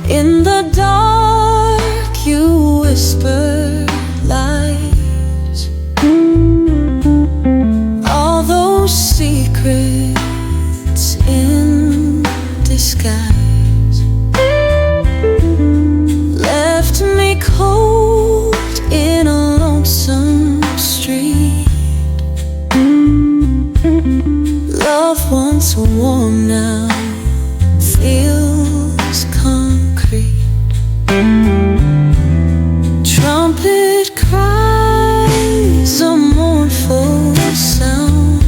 S2: In the dark you whisper lies, all those secrets in disguise left me cold in a lonesome street. Love once warm now feels concrete. Trumpet cries a mournful sound.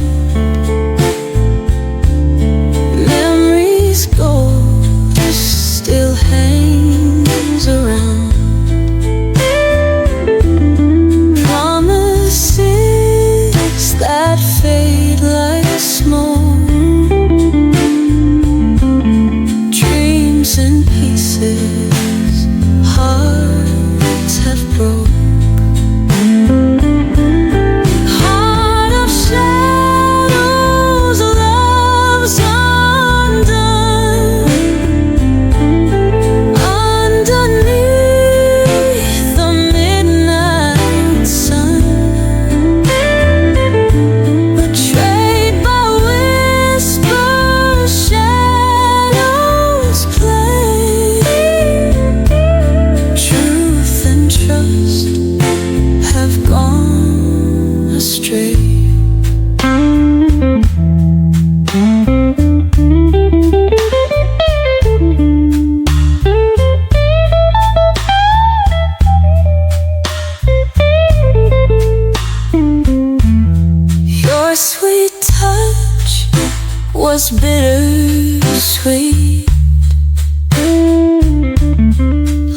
S2: Memory's gold still hangs around. Promises that fade like smoke. Dreams in pieces, hearts have broke. Heart of shadows, love's undone. Underneath the midnight sun, betrayed by whispers, shadows play. Truth and trust have gone astray. Your sweet touch was bittersweet.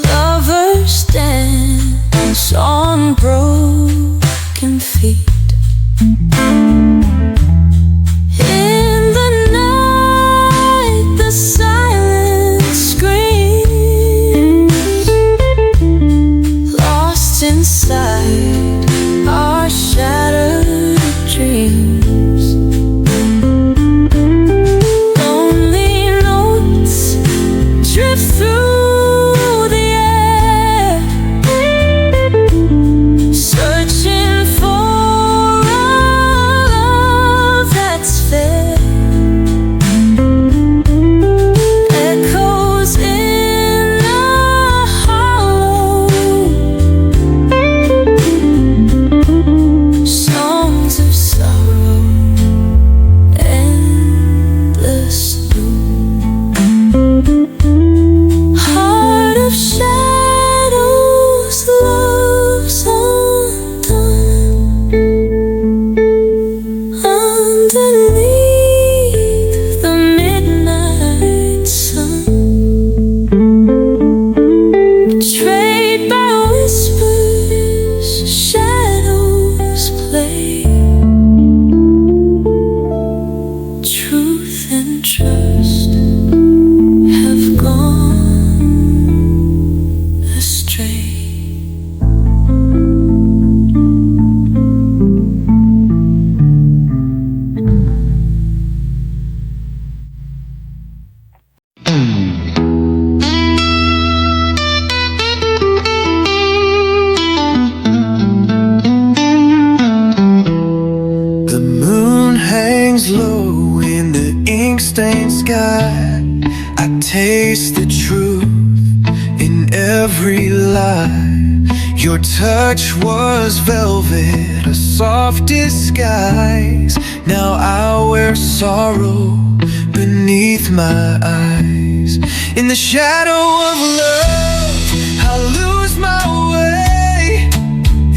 S2: Lovers dance on broken feet. In the night, the silence screams, lost inside our shattered dreams. Lonely notes drift through the air, searching for a love that's fair. Echoes in a hollow, songs of sorrow, endless loop. Heart of shadows, love's undone. Underneath the midnight sun, betrayed by whispers, shadows play. Truth and trust have gone astray.
S1: The moon hangs low in the ink-stained sky. I taste the truth in every lie. Your touch was velvet, a soft disguise. Now I wear sorrow beneath my eyes. In the shadow of love, I lose my way.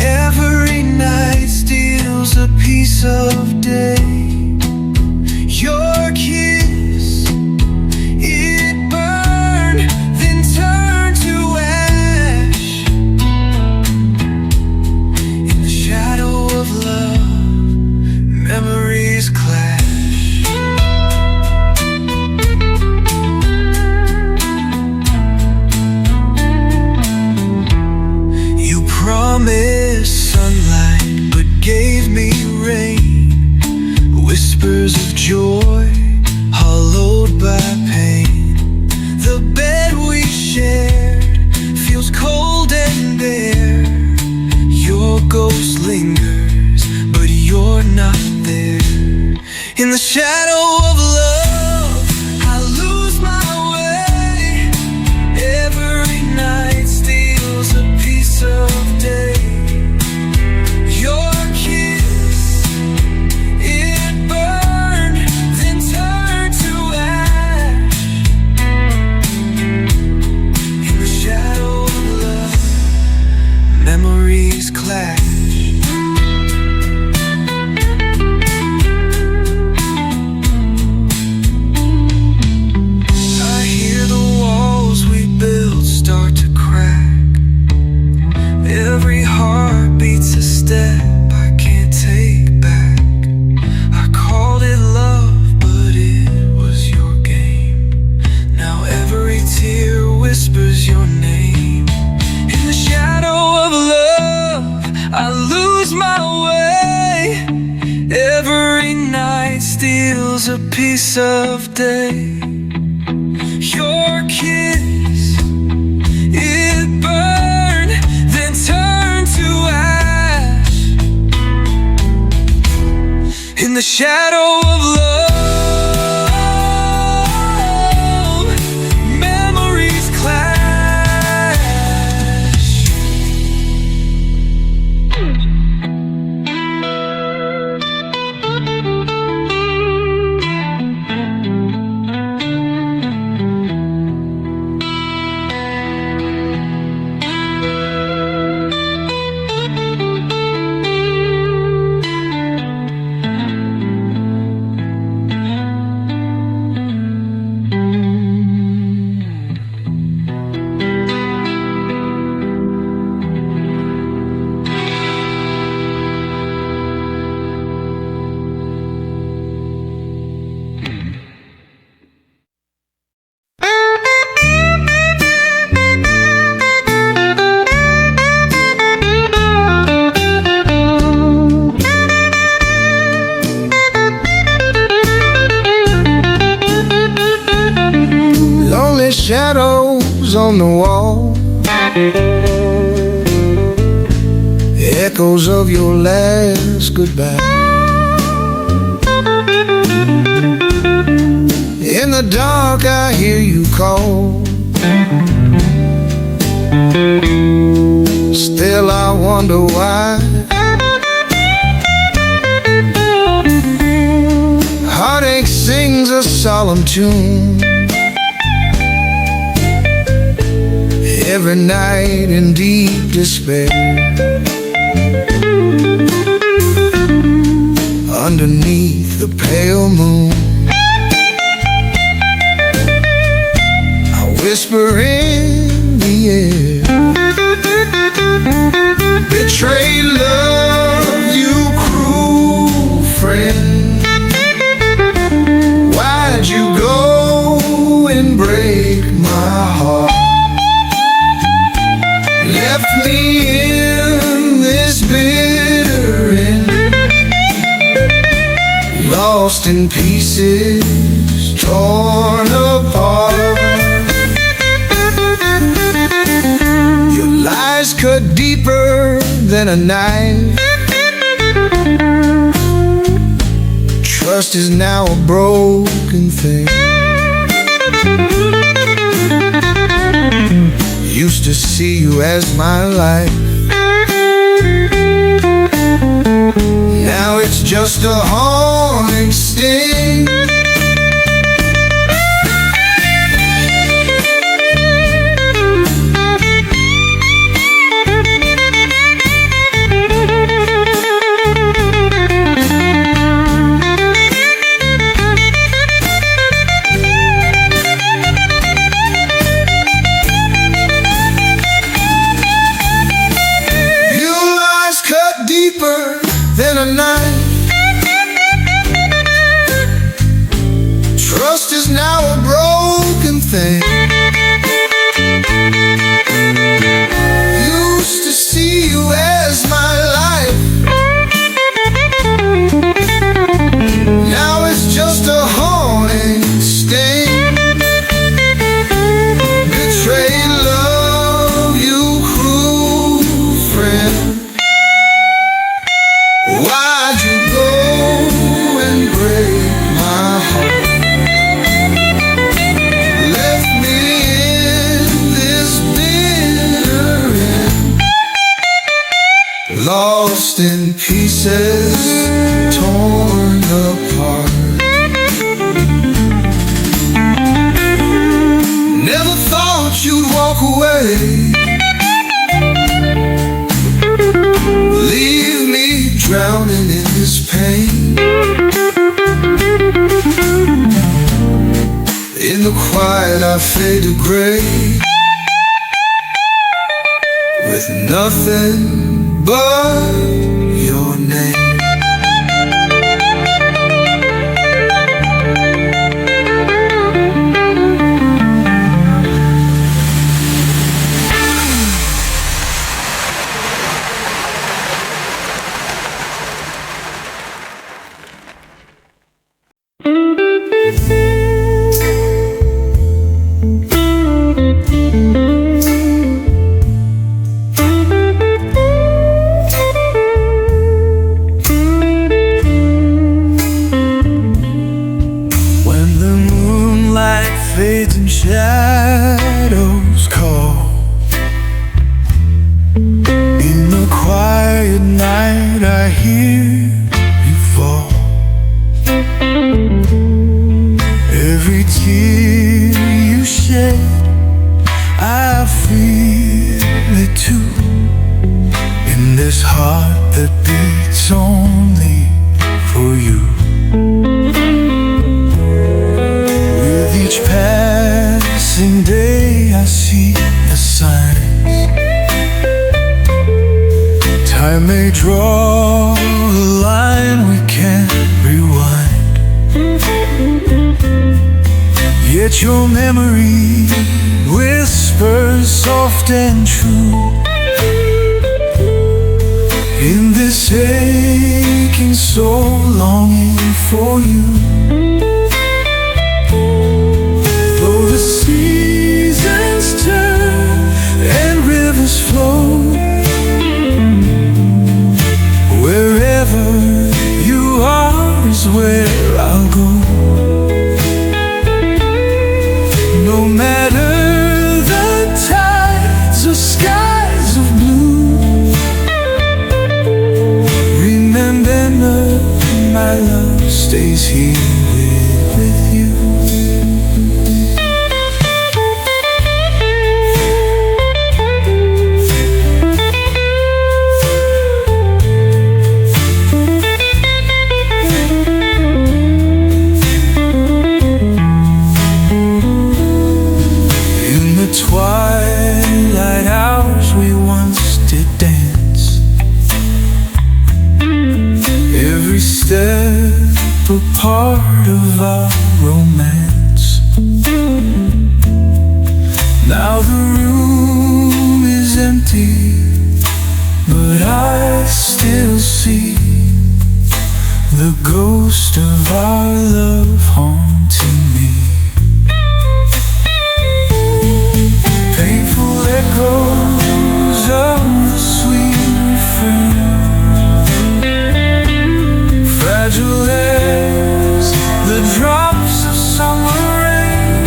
S1: Every night steals a piece of day.
S2: In the shadow of love, I lose my way. Every night steals a piece of day. Your kiss, it burned, then turned to ash. In the shadow of love, memories clash. Every heart beats a step I can't take back. I called it love, but it was your game. Now every tear whispers your name. In the shadow of love, I lose my way. Every night steals a piece of day. Your kiss, it burned, then turned to ash. In the shadow of love, memories clash.
S1: Shadows on the wall, echoes of your last goodbye. In the dark I hear you call, still I wonder why. Heartache sings a solemn tune every night in deep despair. Underneath the pale moon, I whisper in the air, betrayed love, you cruel friend. Why'd you go and break my heart? Left me in this bitter end, lost in pieces, torn apart. Your lies cut deeper than a knife. Trust is now a broken thing. Used to see you as my life, now it's just a haunting sting. Deeper than a knife. Trust is now a broken thing. Used to see you as my life, now it's just a haunting sting. Betrayed love, you cruel friend. Why'd you go and break this pain. In the quiet I fade to gray, with nothing but your name.
S4: Fades and shadows call. In the quiet night I hear you fall. Every tear you shed, I feel it too. In this heart that beats only for you. Each passing day I see the signs. Time may draw a line we can't rewind, yet your memory whispers soft and true. In this aching soul longing for you. The seasons turn and rivers flow. Wherever you are is where I'll go. No matter the tides or skies of blue, remember my love stays here with you. Twilight hours we once did dance. Every step a part of our romance. Now the room is empty, but I still see the ghost of our love haunting me. Painful echoes of the sweet refrain, fragile as the drops of summer rain.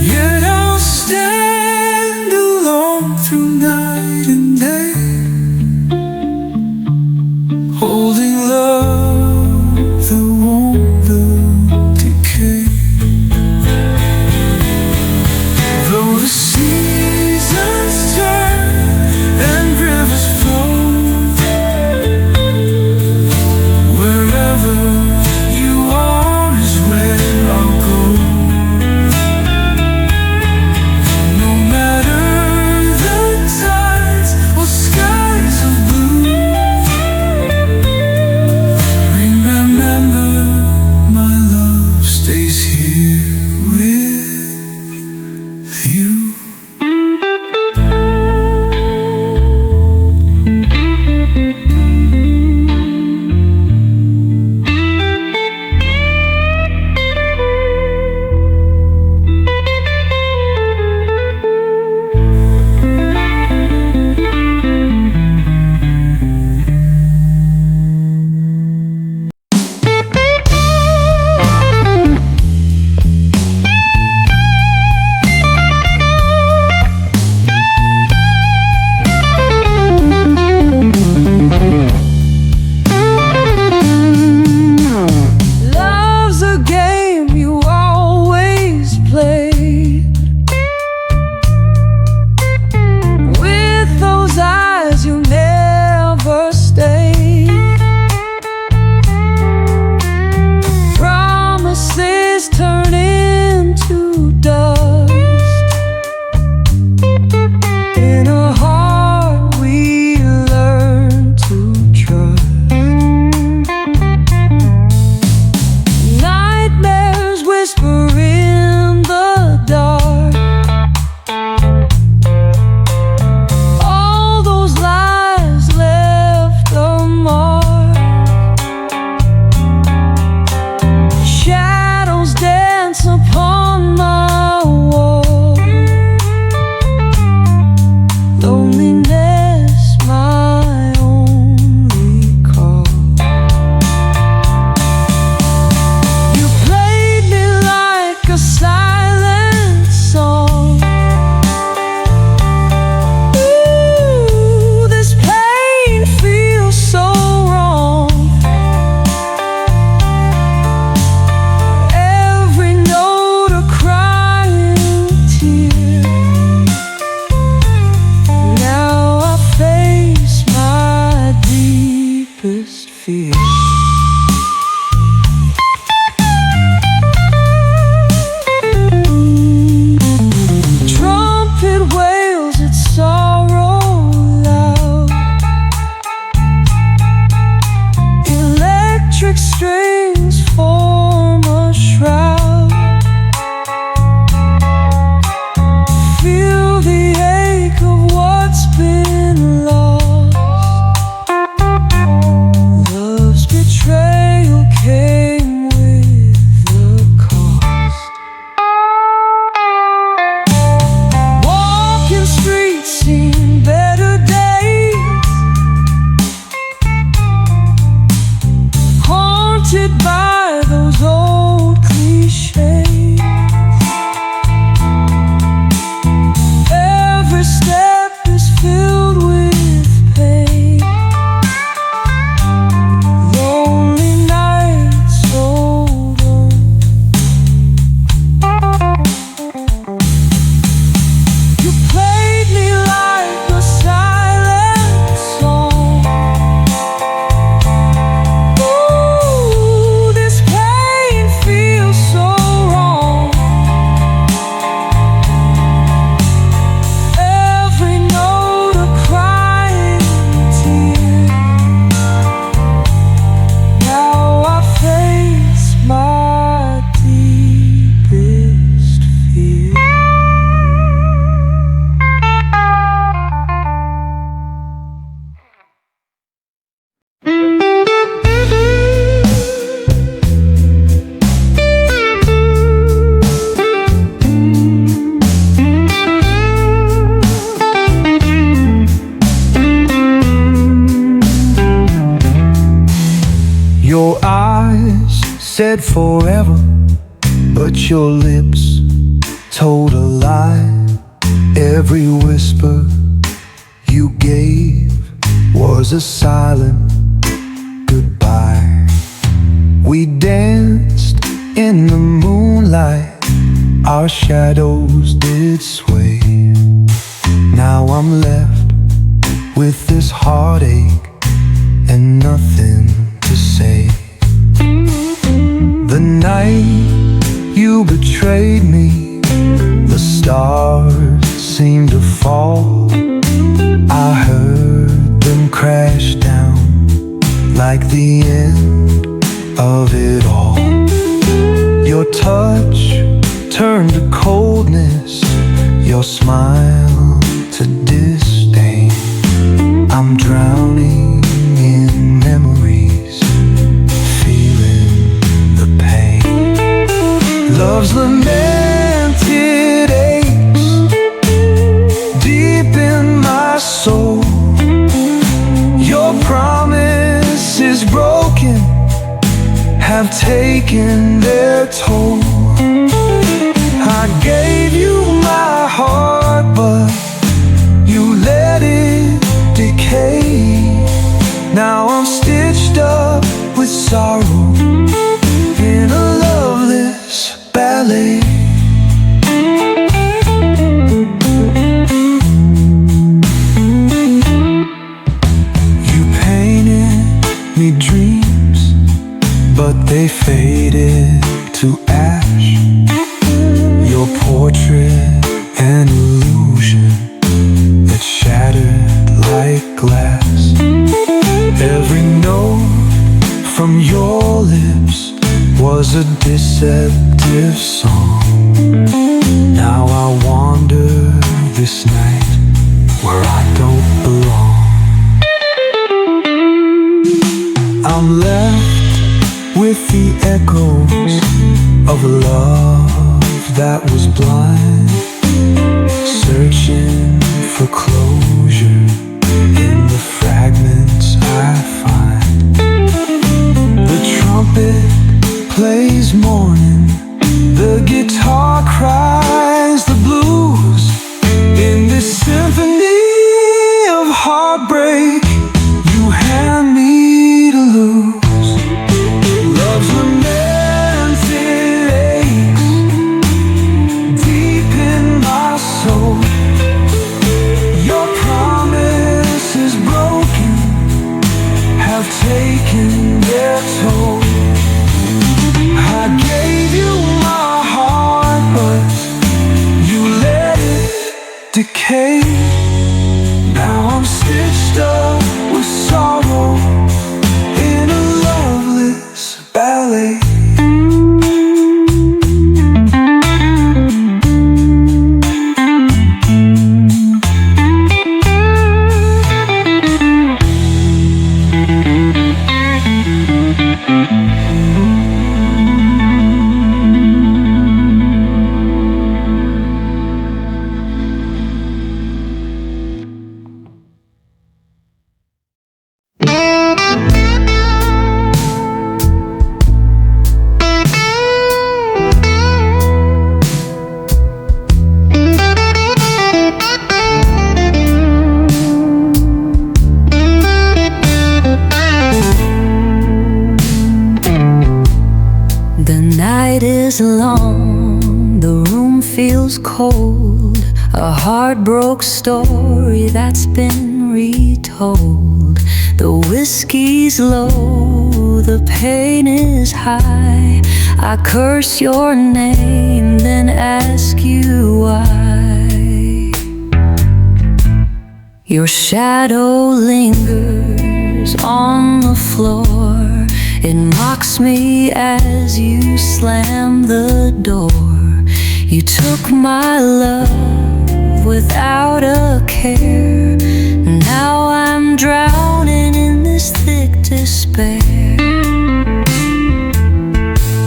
S4: Yet I'll stand alone through night and day, holding love that won't decay. Though the seasons
S2: fear. Trumpet wails its sorrow loud, electric strings form a shroud. Feel the ache of what's been lost. Love's betrayal came with the cost. Walking streets seen better days, haunted by those old cliches. Every step is filled with pain, lonely nights hold on. You played me like a silent song. Ooh, this pain feels so wrong. Every note a crying tear. Now I face my deepest fear.
S1: Your eyes said forever, but your lips told a lie. Every whisper you gave was a silent goodbye. We danced in the moonlight, our shadows did sway. Now I'm left with this heartache and nothing to say. The night you betrayed me, the stars seemed to fall. I heard them crash down like the end of it all. Your touch turned to coldness, your smile to disdain. I'm drowning in memories, feeling the pain. Love's lamented aches deep in my soul. Your promises broken have taken their toll. I gave you my heart, but you let it decay. Now I'm stitched up with sorrow in a loveless ballet. You painted me dreams, but they faded to ash. Your portrait an illusion that shattered like glass. Every note from your lips was a deceptive song. Now I wander this night where I don't belong. I'm left with the echoes of a love that was blind, searching for closure in the fragments I find. The trumpet plays mourning, the guitar cries the blues. In this symphony of heartbreak, you hand me to lose. Love's lamented aches deep in my soul. Your promises broken have
S2: have taken their toll. I gave you my heart, but you let it decay. Now I'm stitched up with sorrow in a loveless ballet.
S3: The night is long, the room feels cold, a heartbroken story that's been retold. The whiskey's low, the pain is high. I curse your name, then ask you why. Your shadow lingers on the floor. It mocks me as you slam the door. You took my love without a care. Now I'm drowning in this thick despair.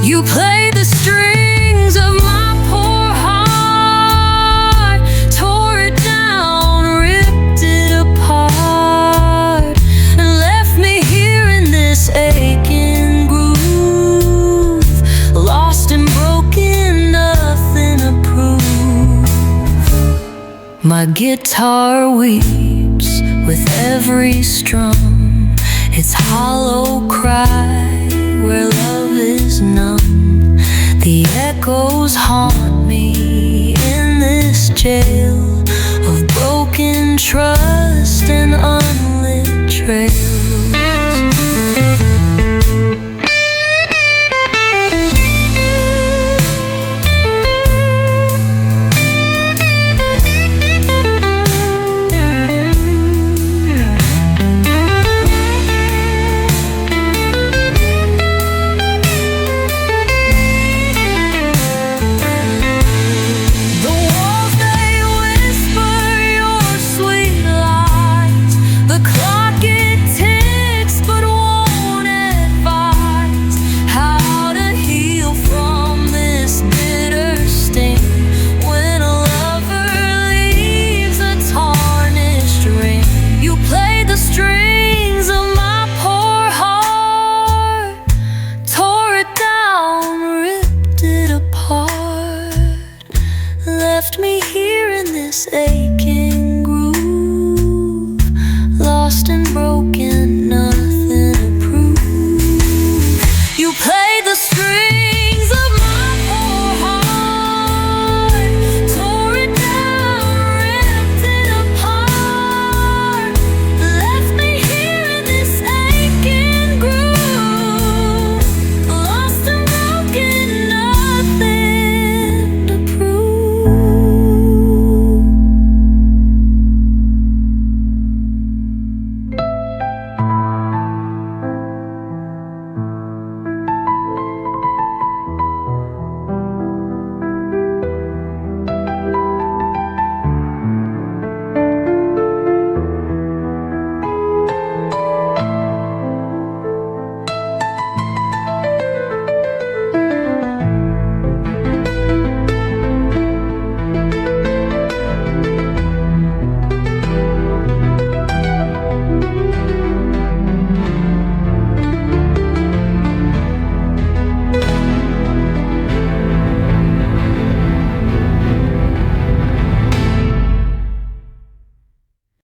S3: You played the strings of my poor heart, tore it down, ripped it apart, and left me here in this aching groove, lost and broken, nothing to prove. My guitar weeps with every strum, its hollow cry where love is numb. The echoes haunt me in this jail.